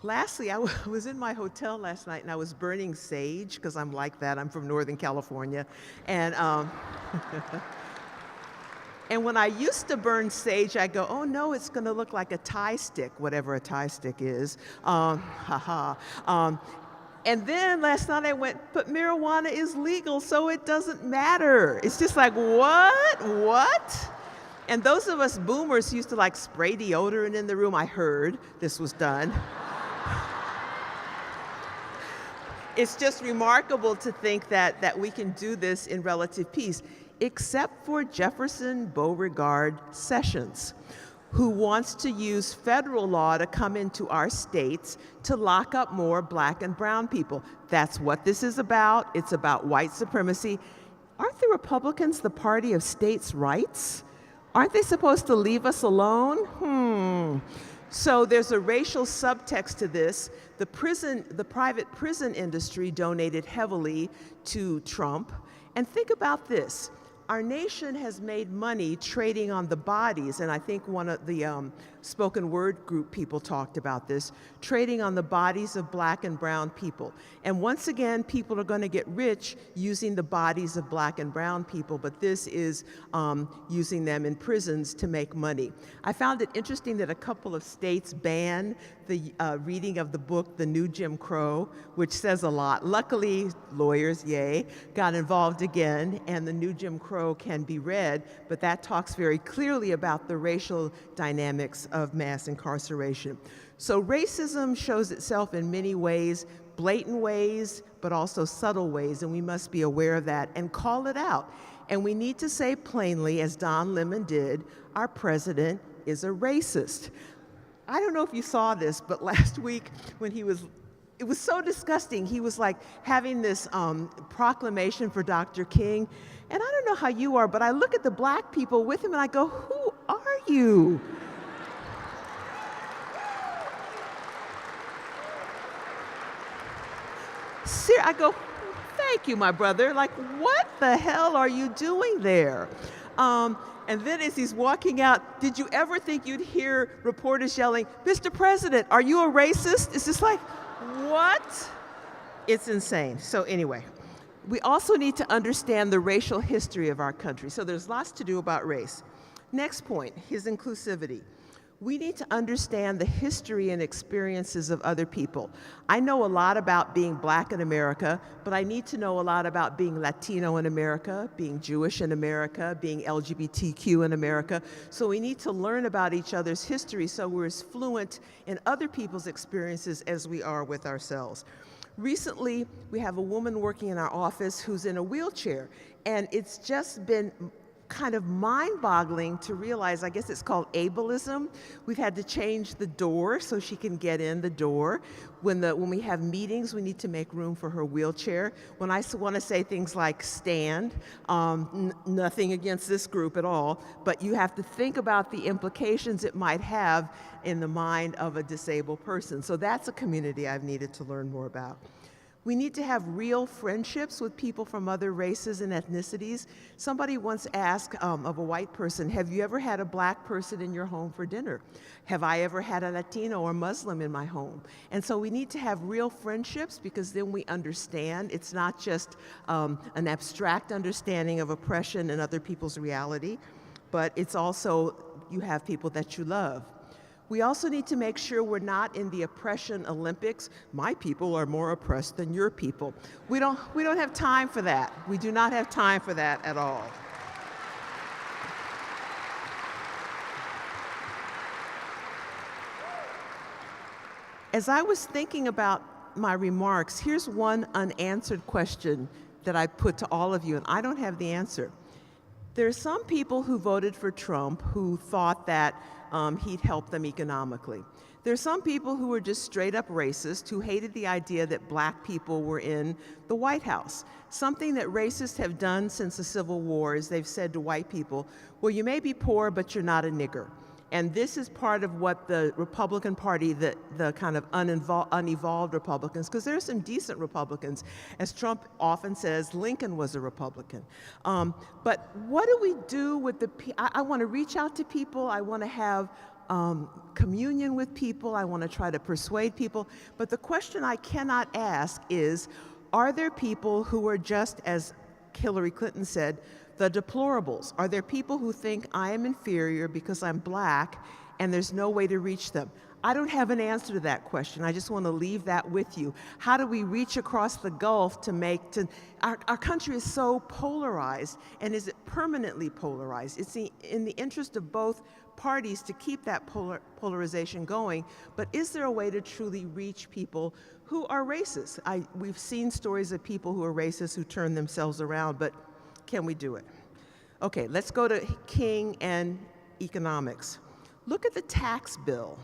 Lastly, I was in my hotel last night and I was burning sage, because I'm like that, I'm from Northern California. And, and when I used to burn sage, I go, oh no, it's going to look like a Thai stick, whatever a Thai stick is. And then last night I went, but marijuana is legal, so it doesn't matter. It's just like, what? And those of us boomers used to like spray deodorant in the room. I heard this was done. It's just remarkable to think that we can do this in relative peace, except for Jefferson Beauregard Sessions, who wants to use federal law to come into our states to lock up more black and brown people. That's what this is about. It's about white supremacy. Aren't the Republicans the party of states' rights? Aren't they supposed to leave us alone? So there's a racial subtext to this. The private prison industry donated heavily to Trump. And think about this. Our nation has made money trading on the bodies, and I think one of the spoken word group people talked about this, trading on the bodies of black and brown people. And once again, people are going to get rich using the bodies of black and brown people, but this is using them in prisons to make money. I found it interesting that a couple of states banned the reading of the book, The New Jim Crow, which says a lot. Luckily, lawyers, yay, got involved again, and The New Jim Crow can be read, but that talks very clearly about the racial dynamics of mass incarceration. So racism shows itself in many ways, blatant ways, but also subtle ways, and we must be aware of that and call it out. And we need to say plainly, as Don Lemon did, our president is a racist. I don't know if you saw this, but last week when it was so disgusting. He was like having this proclamation for Dr. King. And I don't know how you are, but I look at the black people with him and I go, who are you? I go, thank you, my brother. Like, what the hell are you doing there? And then as he's walking out, did you ever think you'd hear reporters yelling, Mr. President, are you a racist? It's just like, what? It's insane. So anyway, we also need to understand the racial history of our country. So there's lots to do about race. Next point, his inclusivity. We need to understand the history and experiences of other people. I know a lot about being black in America, but I need to know a lot about being Latino in America, being Jewish in America, being LGBTQ in America. So we need to learn about each other's history so we're as fluent in other people's experiences as we are with ourselves. Recently, we have a woman working in our office who's in a wheelchair, and it's just been kind of mind-boggling to realize, I guess it's called ableism. We've had to change the door so she can get in the door. When we have meetings, we need to make room for her wheelchair. When I want to say things like stand, nothing against this group at all, but you have to think about the implications it might have in the mind of a disabled person. So that's a community I've needed to learn more about. We need to have real friendships with people from other races and ethnicities. Somebody once asked of a white person, have you ever had a black person in your home for dinner? Have I ever had a Latino or Muslim in my home? And so we need to have real friendships because then we understand. It's not just an abstract understanding of oppression and other people's reality, but it's also you have people that you love. We also need to make sure we're not in the oppression Olympics. My people are more oppressed than your people. We don't have time for that. We do not have time for that at all. As I was thinking about my remarks, here's one unanswered question that I put to all of you, and I don't have the answer. There are some people who voted for Trump who thought that he'd help them economically. There are some people who were just straight up racist who hated the idea that black people were in the White House. Something that racists have done since the Civil War is they've said to white people, well, you may be poor, but you're not a nigger. And this is part of what the Republican Party, the kind of unevolved Republicans, because there are some decent Republicans. As Trump often says, Lincoln was a Republican. But what do we do with the people? I want to reach out to people. I want to have communion with people. I want to try to persuade people. But the question I cannot ask is, are there people who are just, as Hillary Clinton said, the deplorables? Are there people who think I am inferior because I'm black and there's no way to reach them? I don't have an answer to that question. I just want to leave that with you. How do we reach across the gulf to our country is so polarized, and is it permanently polarized? It's in the interest of both parties to keep that polarization going, but is there a way to truly reach people who are racist? We've seen stories of people who are racist who turn themselves around, but can we do it? Okay, let's go to King and economics. Look at the tax bill.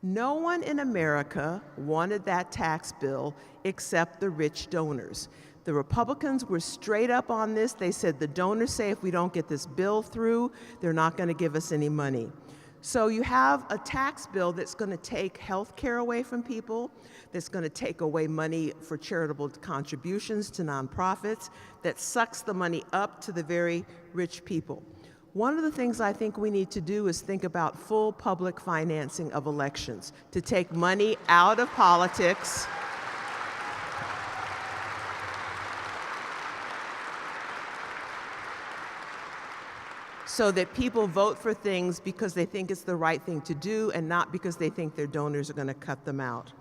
No one in America wanted that tax bill except the rich donors. The Republicans were straight up on this. They said the donors say if we don't get this bill through, they're not going to give us any money. So you have a tax bill that's going to take health care away from people, that's going to take away money for charitable contributions to nonprofits, that sucks the money up to the very rich people. One of the things I think we need to do is think about full public financing of elections, to take money out of politics. So that people vote for things because they think it's the right thing to do and not because they think their donors are going to cut them out.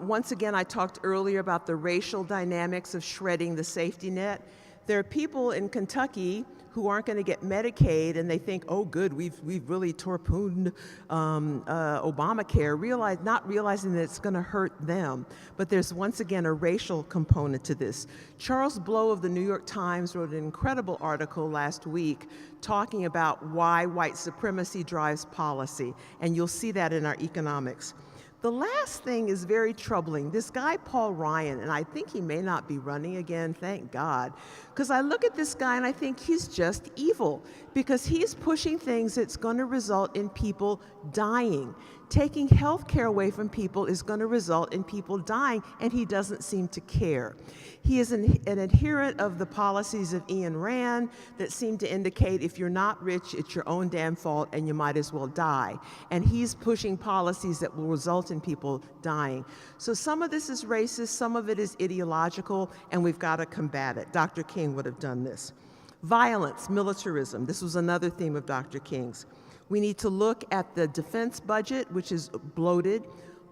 Once again, I talked earlier about the racial dynamics of shredding the safety net. There are people in Kentucky who aren't going to get Medicaid, and they think, oh, good, we've really torpedoed Obamacare, not realizing that it's going to hurt them. But there's, once again, a racial component to this. Charles Blow of the New York Times wrote an incredible article last week talking about why white supremacy drives policy, and you'll see that in our economics. The last thing is very troubling. This guy, Paul Ryan, and I think he may not be running again, thank God, because I look at this guy and I think he's just evil, because he's pushing things that's going to result in people dying. Taking health care away from people is going to result in people dying, and he doesn't seem to care. He is an adherent of the policies of Ayn Rand that seem to indicate if you're not rich, it's your own damn fault and you might as well die. And he's pushing policies that will result in people dying. So some of this is racist, some of it is ideological, and we've got to combat it. Dr. King would have done this. Violence, militarism, this was another theme of Dr. King's. We need to look at the defense budget, which is bloated.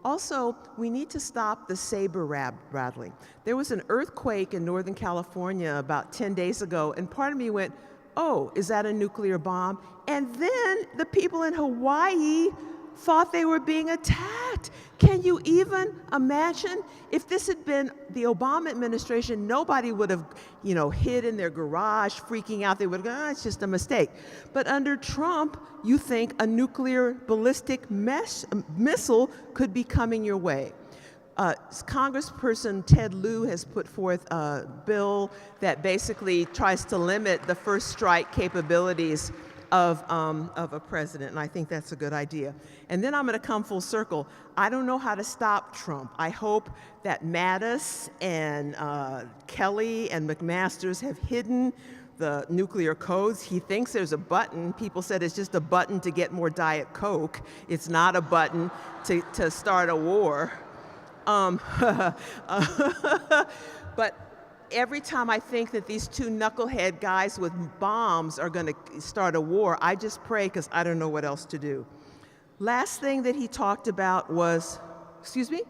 Also, we need to stop the saber rattling. There was an earthquake in Northern California about 10 days ago, and part of me went, oh, is that a nuclear bomb? And then the people in Hawaii thought they were being attacked. Can you even imagine? If this had been the Obama administration, nobody would have, hid in their garage freaking out. They would have gone, it's just a mistake. But under Trump, you think a nuclear ballistic missile could be coming your way. Congressperson Ted Lieu has put forth a bill that basically tries to limit the first strike capabilities of a president, and I think that's a good idea. And then I'm going to come full circle. I don't know how to stop Trump. I hope that Mattis and Kelly and McMaster's have hidden the nuclear codes. He thinks there's a button. People said it's just a button to get more Diet Coke. It's not a button to start a war. But every time I think that these two knucklehead guys with bombs are going to start a war, I just pray because I don't know what else to do. Last thing that he talked about was, excuse me?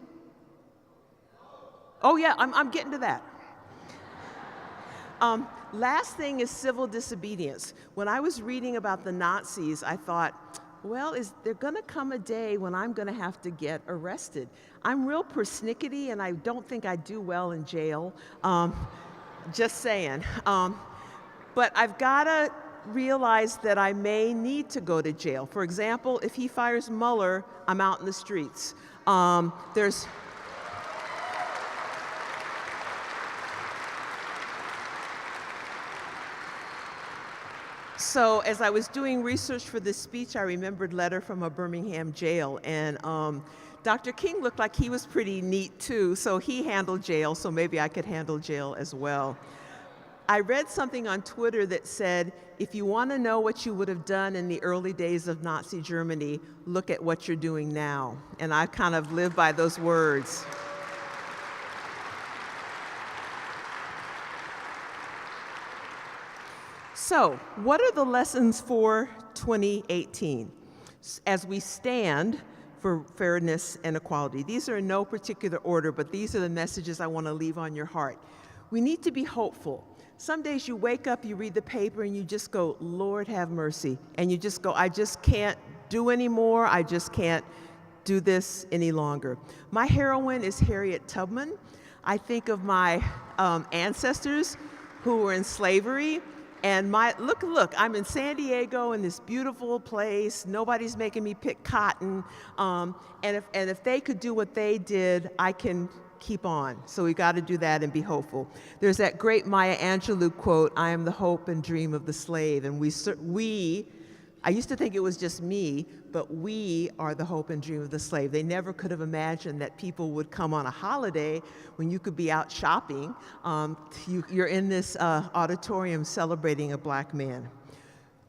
Oh yeah, I'm getting to that. Last thing is civil disobedience. When I was reading about the Nazis, I thought, well, is there going to come a day when I'm going to have to get arrested? I'm real persnickety, and I don't think I do well in jail. Just saying. But I've got to realize that I may need to go to jail. For example, if he fires Mueller, I'm out in the streets. So as I was doing research for this speech, I remembered a letter from a Birmingham jail, and Dr. King looked like he was pretty neat too, so he handled jail, so maybe I could handle jail as well. I read something on Twitter that said, if you want to know what you would have done in the early days of Nazi Germany, look at what you're doing now. And I kind of live by those words. So, what are the lessons for 2018 as we stand for fairness and equality? These are in no particular order, but these are the messages I want to leave on your heart. We need to be hopeful. Some days you wake up, you read the paper, and you just go, Lord have mercy. And you just go, I just can't do anymore. I just can't do this any longer. My heroine is Harriet Tubman. I think of my ancestors who were in slavery, And look, I'm in San Diego in this beautiful place. Nobody's making me pick cotton. And if they could do what they did, I can keep on. So we got to do that and be hopeful. There's that great Maya Angelou quote, "I am the hope and dream of the slave." And I used to think it was just me, but we are the hope and dream of the slave. They never could have imagined that people would come on a holiday when you could be out shopping. You're in this auditorium celebrating a black man.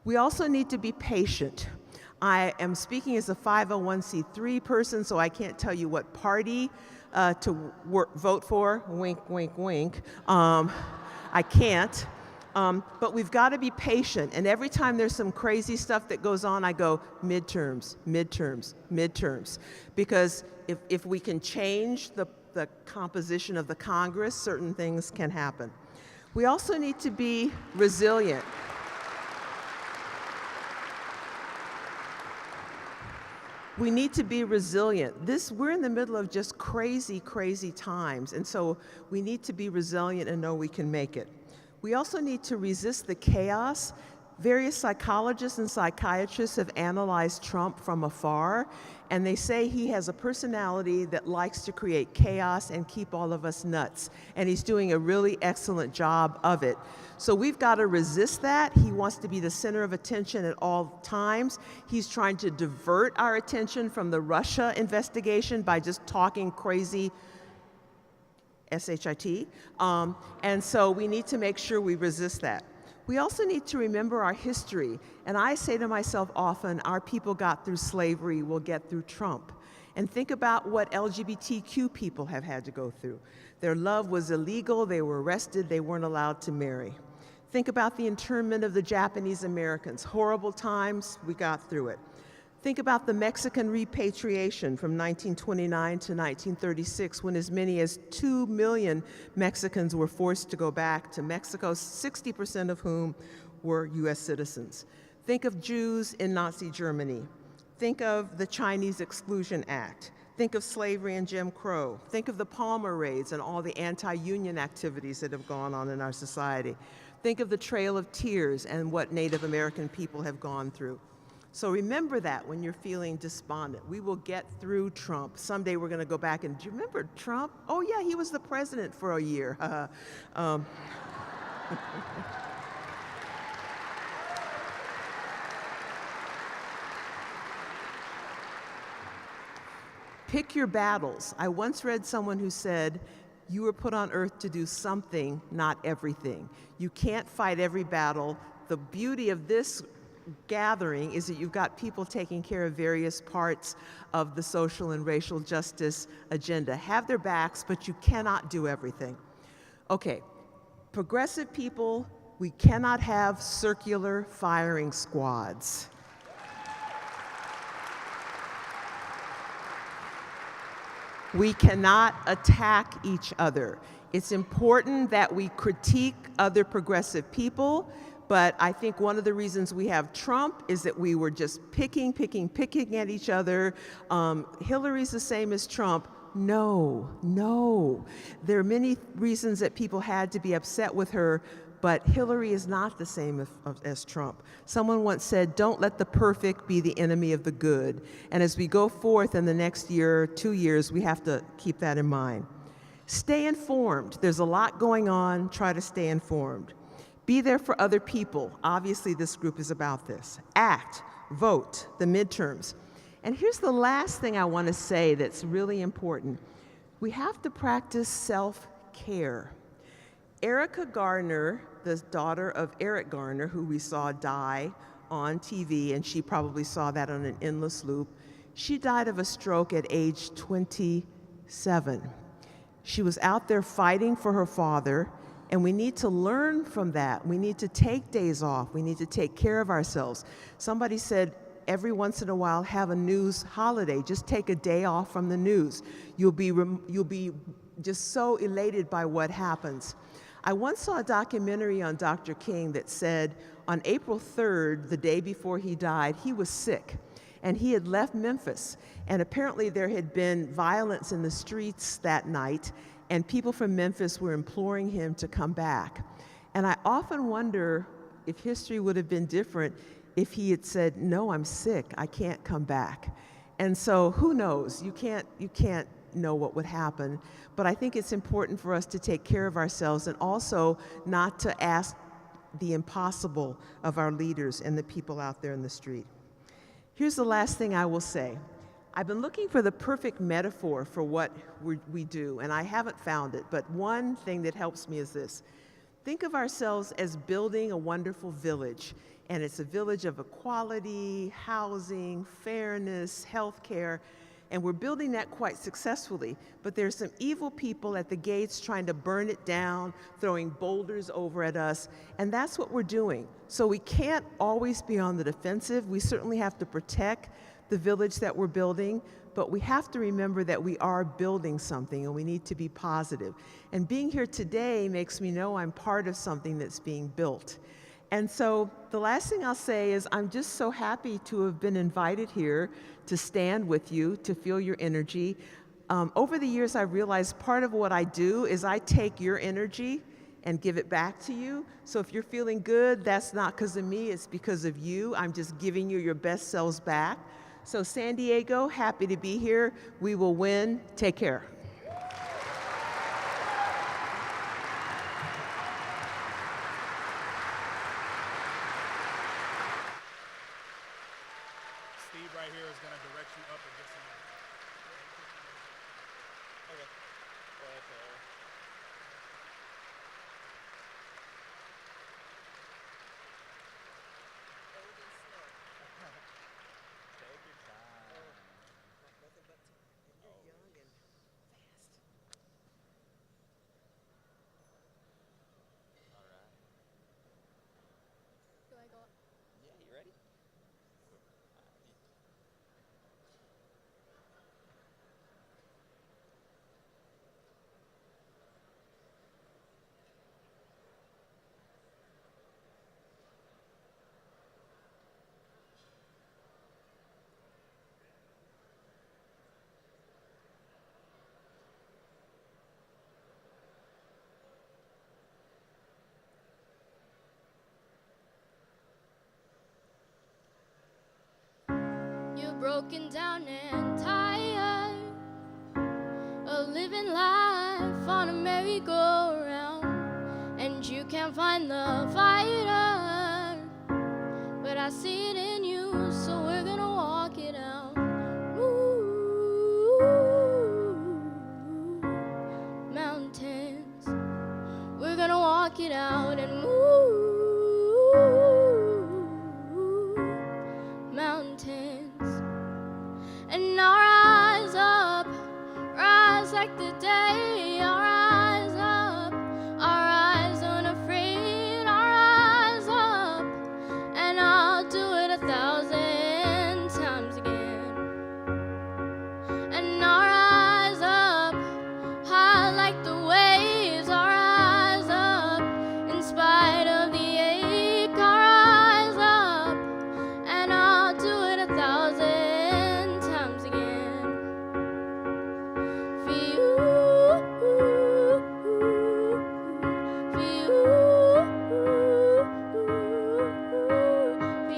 We also need to be patient. I am speaking as a 501c3 person, so I can't tell you what party to vote for. Wink, wink, wink. I can't. But we've got to be patient. And every time there's some crazy stuff that goes on, I go, midterms, midterms, midterms. Because if we can change the composition of the Congress, certain things can happen. We also need to be resilient. We need to be resilient. We're in the middle of just crazy, crazy times. And so we need to be resilient and know we can make it. We also need to resist the chaos. Various psychologists and psychiatrists have analyzed Trump from afar, and they say he has a personality that likes to create chaos and keep all of us nuts. And he's doing a really excellent job of it. So we've got to resist that. He wants to be the center of attention at all times. He's trying to divert our attention from the Russia investigation by just talking crazy S-H-I-T. And so we need to make sure we resist that. We also need to remember our history. And I say to myself often, our people got through slavery, we'll get through Trump. And think about what LGBTQ people have had to go through. Their love was illegal, they were arrested, they weren't allowed to marry. Think about the internment of the Japanese Americans. Horrible times, we got through it. Think about the Mexican repatriation from 1929 to 1936, when as many as 2 million Mexicans were forced to go back to Mexico, 60% of whom were US citizens. Think of Jews in Nazi Germany. Think of the Chinese Exclusion Act. Think of slavery and Jim Crow. Think of the Palmer raids and all the anti-union activities that have gone on in our society. Think of the Trail of Tears and what Native American people have gone through. So remember that when you're feeling despondent. We will get through Trump. Someday we're going to go back and, do you remember Trump? Oh yeah, he was the president for a year. Pick your battles. I once read someone who said, you were put on earth to do something, not everything. You can't fight every battle. The beauty of this gathering is that you've got people taking care of various parts of the social and racial justice agenda. Have their backs, but you cannot do everything. Okay, progressive people, we cannot have circular firing squads. We cannot attack each other. It's important that we critique other progressive people, but I think one of the reasons we have Trump is that we were just picking at each other. Hillary's the same as Trump. No. There are many reasons that people had to be upset with her, but Hillary is not the same as Trump. Someone once said, don't let the perfect be the enemy of the good. And as we go forth in the next year, 2 years, we have to keep that in mind. Stay informed. There's a lot going on. Try to stay informed. Be there for other people. Obviously, this group is about this. Act, vote, the midterms. And here's the last thing I want to say that's really important. We have to practice self-care. Erica Garner, the daughter of Eric Garner, who we saw die on TV, and she probably saw that on an endless loop, she died of a stroke at age 27. She was out there fighting for her father, and we need to learn from that. We need to take days off. We need to take care of ourselves. Somebody said, every once in a while, have a news holiday. Just take a day off from the news. You'll be just so elated by what happens. I once saw a documentary on Dr. King that said on April 3rd, the day before he died, he was sick. And he had left Memphis. And apparently there had been violence in the streets that night, and people from Memphis were imploring him to come back. And I often wonder, if history would have been different if he had said, no, I'm sick, I can't come back. And so who knows? You can't know what would happen. But I think it's important for us to take care of ourselves and also not to ask the impossible of our leaders and the people out there in the street. Here's the last thing I will say. I've been looking for the perfect metaphor for what we do, and I haven't found it, but one thing that helps me is this. Think of ourselves as building a wonderful village, and it's a village of equality, housing, fairness, healthcare, and we're building that quite successfully. But there's some evil people at the gates trying to burn it down, throwing boulders over at us, and that's what we're doing. So we can't always be on the defensive. We certainly have to protect the village that we're building, but we have to remember that we are building something and we need to be positive. And being here today makes me know I'm part of something that's being built. And so the last thing I'll say is I'm just so happy to have been invited here to stand with you, to feel your energy. Over the years, I've realized part of what I do is I take your energy and give it back to you. So if you're feeling good, that's not because of me, it's because of you. I'm just giving you your best selves back. So San Diego, happy to be here. We will win. Take care. Steve right here is going to direct you up and get some. Okay. You're broken down and tired of living life on a merry-go-round, and you can't find the fighter, but I see it in you, so we're gonna walk it out. Ooh, mountains, we're gonna walk it out and move. Mountains, and our eyes up, rise like the day. Our eyes up, our eyes unafraid. Our eyes up, and I'll do it 1,000 times again. And our eyes up, high like the waves. Our eyes up, in spite of the ache. Our eyes up, and I'll do it 1,000 times again. For you, for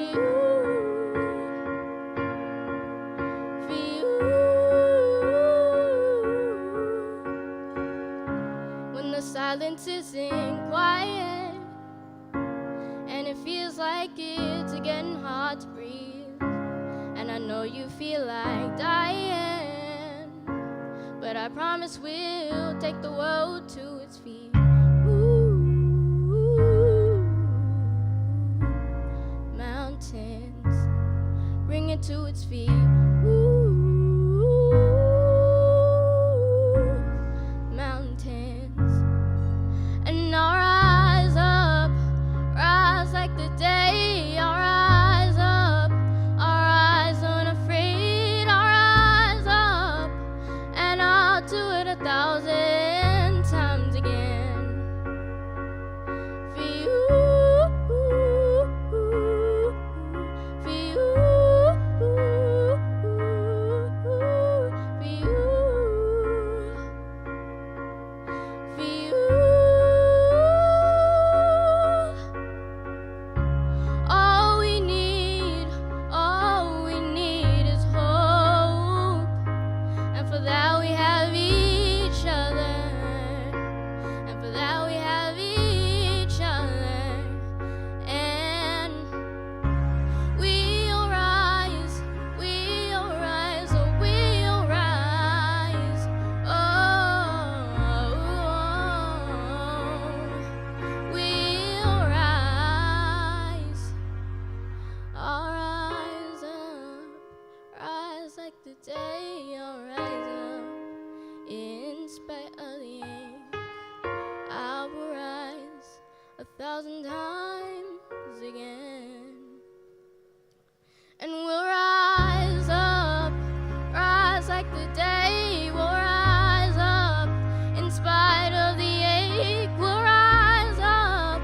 you, for you. When the silence isn't quiet and it feels like it's getting hard to breathe, and I know you feel like dying, but I promise we'll take the world to its feet. Ooh, mountains, bring it to its feet. Ooh, mountains, and our eyes up, rise like the day. Our eyes up, our eyes unafraid. Our eyes up, and I'll do it 1,000 times again. For you, for you, the day, I'll rise up in spite of the ache. I will rise 1,000 times again. And we'll rise up, rise like the day. We'll rise up in spite of the ache. We'll rise up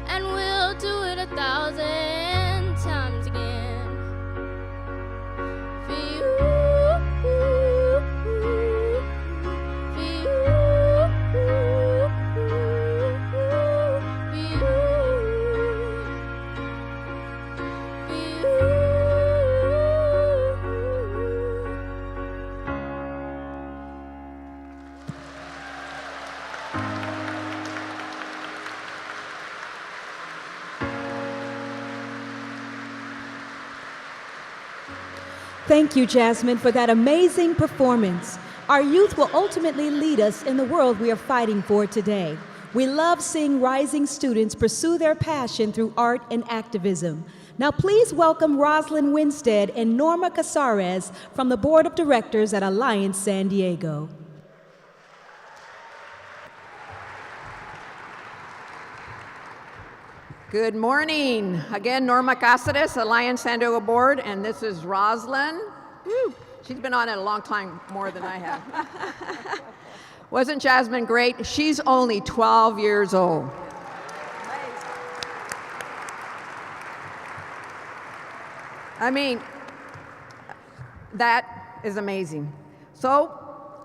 and we'll do it 1,000 times again. For you, for you, for Thank you, Jasmine, for that amazing performance. Our youth will ultimately lead us in the world we are fighting for today. We love seeing rising students pursue their passion through art and activism. Now please welcome Rosalind Winstead and Norma Casares from the Board of Directors at Alliance San Diego. Good morning. Again, Norma Cáceres, Alliance San Diego Board, and this is Rosalind. Woo. She's been on it a long time, more than I have. Wasn't Jasmine great? She's only 12 years old. I mean, that is amazing. So,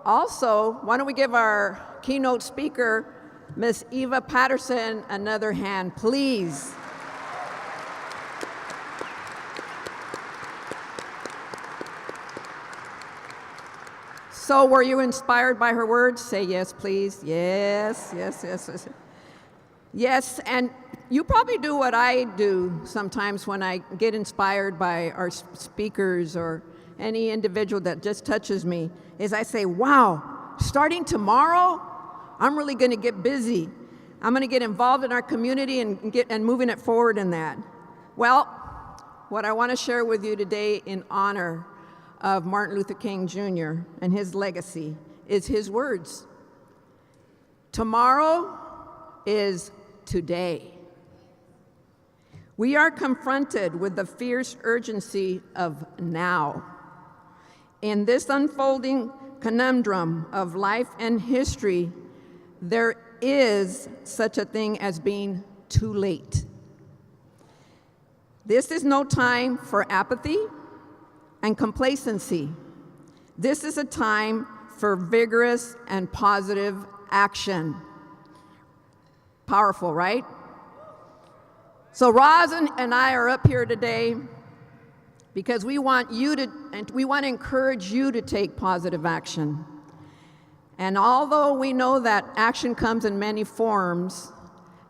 also, why don't we give our keynote speaker, Miss Eva Patterson, another hand, please. So were you inspired by her words? Say yes, please. Yes, yes, yes, yes. Yes, and you probably do what I do sometimes when I get inspired by our speakers or any individual that just touches me, is I say, wow, starting tomorrow, I'm really going to get busy. I'm going to get involved in our community and moving it forward in that. Well, what I want to share with you today in honor of Martin Luther King Jr. and his legacy is his words. Tomorrow is today. We are confronted with the fierce urgency of now. In this unfolding conundrum of life and history, there is such a thing as being too late. This is no time for apathy and complacency. This is a time for vigorous and positive action. Powerful, right? So Roz and I are up here today because we want to encourage you to take positive action. And although we know that action comes in many forms,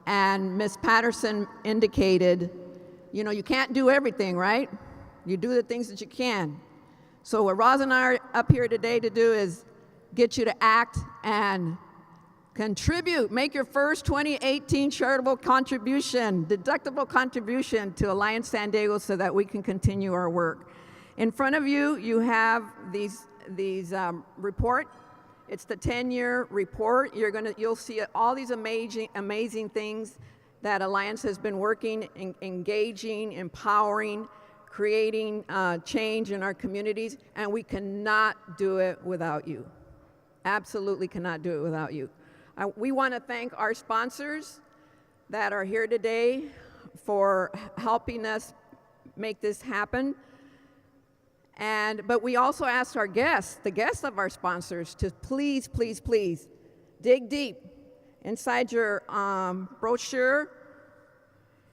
and Ms. Patterson indicated, you know, you can't do everything, right? You do the things that you can. So what Roz and I are up here today to do is get you to act and contribute. Make your first 2018 charitable contribution, deductible contribution to Alliance San Diego so that we can continue our work. In front of you, you have these report. It's the 10-year report. You'll see all these amazing things that Alliance has been working, engaging, empowering, creating change in our communities, and we cannot do it without you. Absolutely cannot do it without you. We want to thank our sponsors that are here today for helping us make this happen. But we also asked our guests, the guests of our sponsors, to please, please, please dig deep. Inside your brochure,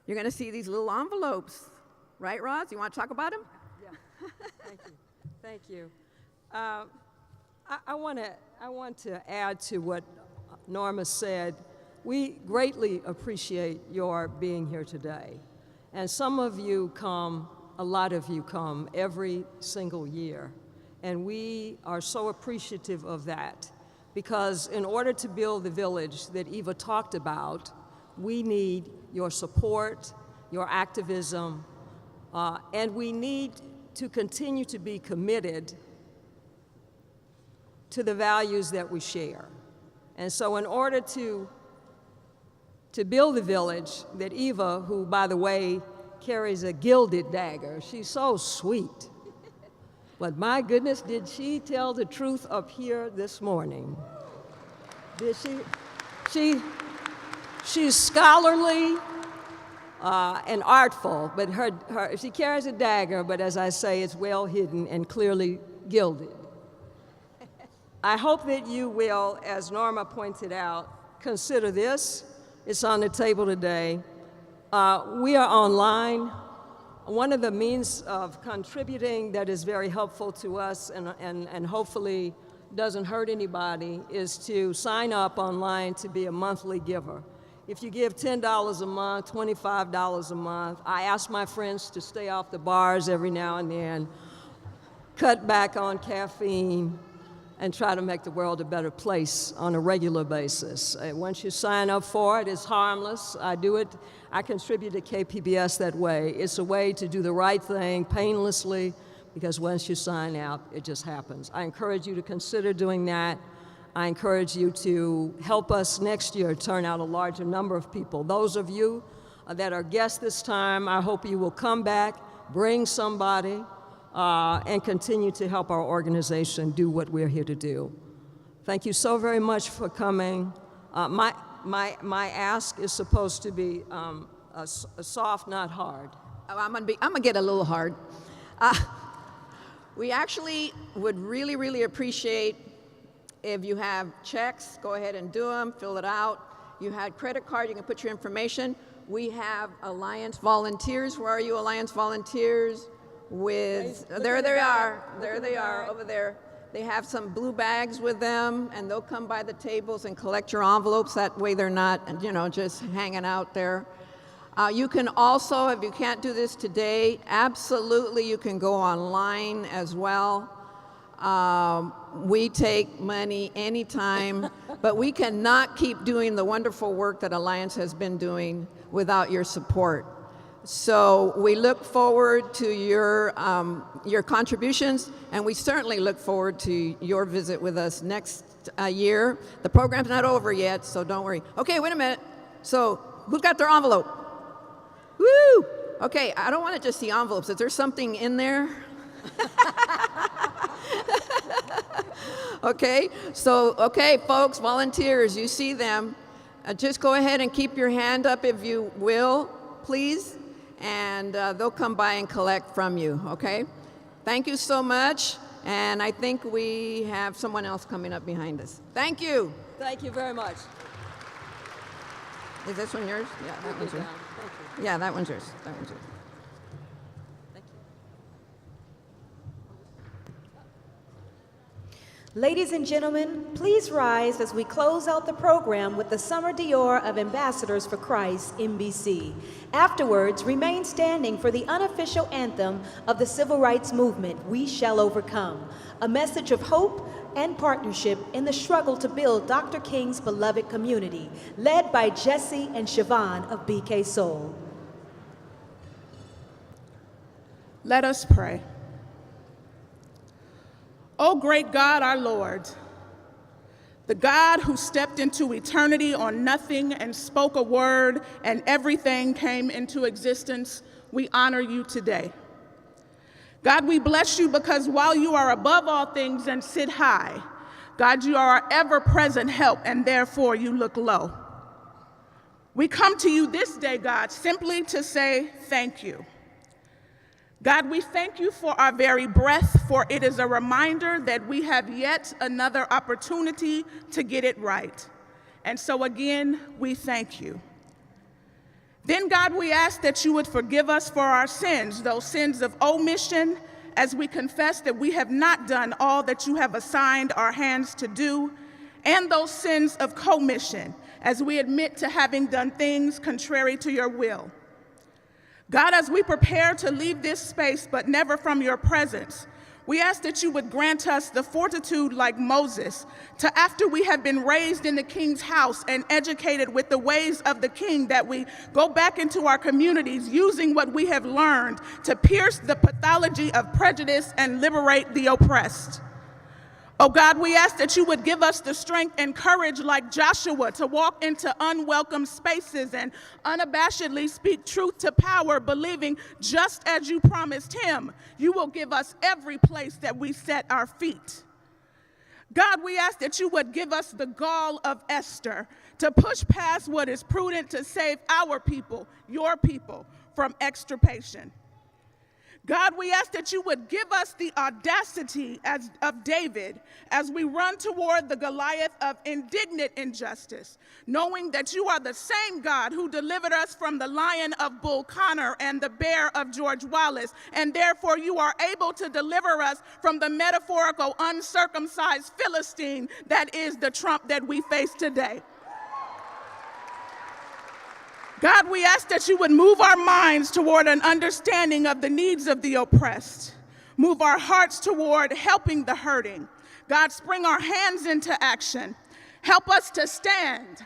you're going to see these little envelopes. Right, Roz? You want to talk about them? Yeah. Thank you. Thank you. I want to add to what Norma said. We greatly appreciate your being here today. And some of you come, a lot of you come every single year. And we are so appreciative of that because in order to build the village that Eva talked about, we need your support, your activism, and we need to continue to be committed to the values that we share. And so in order to build the village that Eva, who, by the way, carries a gilded dagger, she's so sweet. But my goodness, did she tell the truth up here this morning? Did she? She's scholarly and artful, but she carries a dagger, but as I say, it's well hidden and clearly gilded. I hope that you will, as Norma pointed out, consider this. It's on the table today. We are online. One of the means of contributing that is very helpful to us and hopefully doesn't hurt anybody is to sign up online to be a monthly giver. If you give $10 a month, $25 a month, I ask my friends to stay off the bars every now and then, cut back on caffeine, and try to make the world a better place on a regular basis. Once you sign up for it, it's harmless. I contribute to KPBS that way. It's a way to do the right thing painlessly, because once you sign out, it just happens. I encourage you to consider doing that. I encourage you to help us next year turn out a larger number of people. Those of you that are guests this time, I hope you will come back, bring somebody, and continue to help our organization do what we're here to do. Thank you so very much for coming. My ask is supposed to be a soft, not hard. Oh, I'm gonna get a little hard. We actually would really, really appreciate if you have checks, go ahead and do them, fill it out. You had credit card, you can put your information. We have Alliance volunteers. Where are you, Alliance volunteers? There they are over there. They have some blue bags with them, and they'll come by the tables and collect your envelopes. That way they're not, just hanging out there. You can also, if you can't do this today, absolutely you can go online as well. We take money anytime, but we cannot keep doing the wonderful work that Alliance has been doing without your support. So we look forward to your contributions, and we certainly look forward to your visit with us next year. The program's not over yet, so don't worry. Okay, wait a minute. So who got their envelope? Woo! Okay, I don't want to just see envelopes. Is there something in there? Okay, folks, volunteers, you see them. Just go ahead and keep your hand up if you will, please, and they'll come by and collect from you, okay? Thank you so much, and I think we have someone else coming up behind us. Thank you. Thank you very much. Is this one yours? Yeah, that one's yours. Yeah, that one's yours. That one's yours. Ladies and gentlemen, please rise as we close out the program with the Summer Dior of Ambassadors for Christ, MBC. Afterwards, remain standing for the unofficial anthem of the Civil Rights Movement, We Shall Overcome, a message of hope and partnership in the struggle to build Dr. King's beloved community, led by Jesse and Siobhan of BK Soul. Let us pray. O great God, our Lord, the God who stepped into eternity on nothing and spoke a word and everything came into existence, we honor you today. God, we bless you because while you are above all things and sit high, God, you are our ever-present help and therefore you look low. We come to you this day, God, simply to say thank you. God, we thank you for our very breath, for it is a reminder that we have yet another opportunity to get it right. And so again, we thank you. Then, God, we ask that you would forgive us for our sins, those sins of omission, as we confess that we have not done all that you have assigned our hands to do, and those sins of commission, as we admit to having done things contrary to your will. God, as we prepare to leave this space, but never from your presence, we ask that you would grant us the fortitude like Moses to, after we have been raised in the king's house and educated with the ways of the king, that we go back into our communities using what we have learned to pierce the pathology of prejudice and liberate the oppressed. Oh God, we ask that you would give us the strength and courage like Joshua to walk into unwelcome spaces and unabashedly speak truth to power, believing just as you promised him, you will give us every place that we set our feet. God, we ask that you would give us the gall of Esther to push past what is prudent to save our people, your people, from extirpation. God, we ask that you would give us the audacity of David as we run toward the Goliath of indignant injustice, knowing that you are the same God who delivered us from the lion of Bull Connor and the bear of George Wallace, and therefore you are able to deliver us from the metaphorical uncircumcised Philistine that is the Trump that we face today. God, we ask that you would move our minds toward an understanding of the needs of the oppressed. Move our hearts toward helping the hurting. God, spring our hands into action. Help us to stand.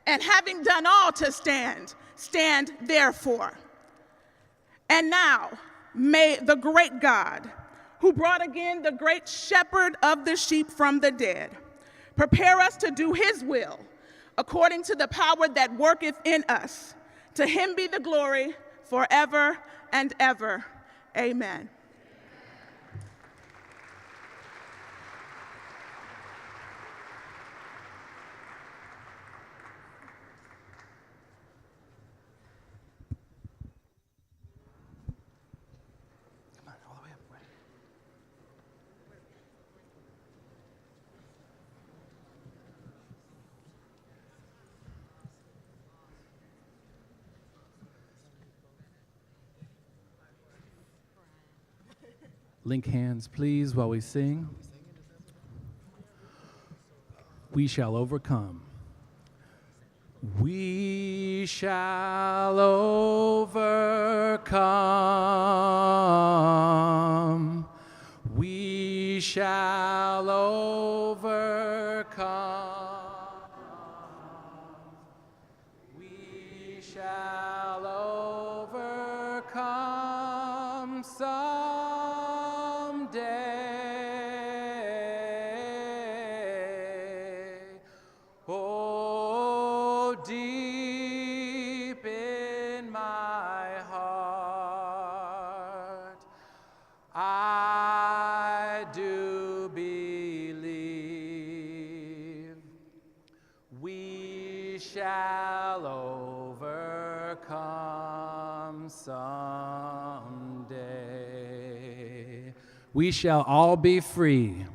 And having done all to stand, stand therefore. And now, may the great God, who brought again the great shepherd of the sheep from the dead, prepare us to do his will, according to the power that worketh in us. To him be the glory forever and ever. Amen. Link hands, please, while we sing. We shall overcome. We shall overcome. We shall overcome. We shall overcome someday. Oh, deep in my heart, I do believe we shall overcome someday. We shall all be free.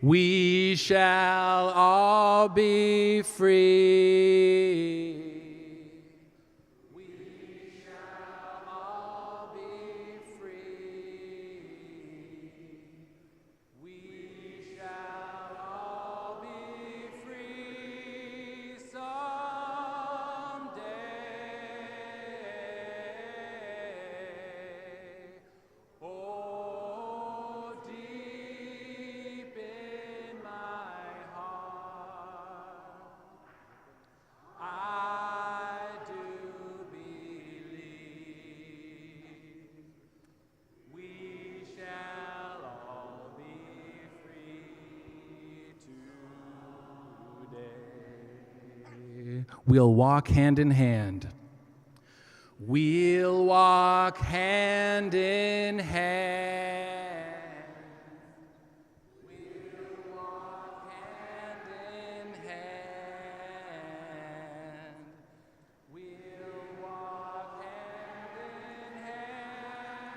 We shall all be free. We shall all be free. We shall all be free someday. Oh, deep in my heart, I do believe we shall all be free today. We'll walk hand in hand. We'll walk hand in hand. We'll walk hand in hand. We'll walk hand in hand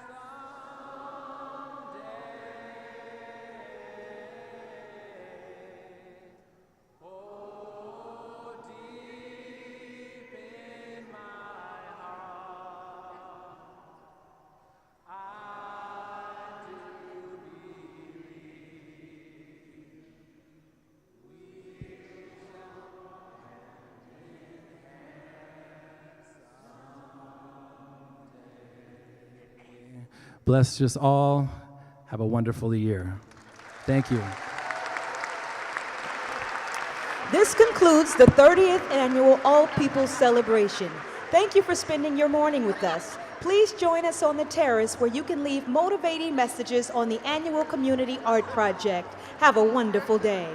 someday. Oh, deep in my heart, I do believe we shall walk hand in hand someday. Bless us all. Have a wonderful year. Thank you. This concludes the 30th annual All Peoples Celebration. Thank you for spending your morning with us. Please join us on the terrace where you can leave motivating messages on the annual Community Art Project. Have a wonderful day.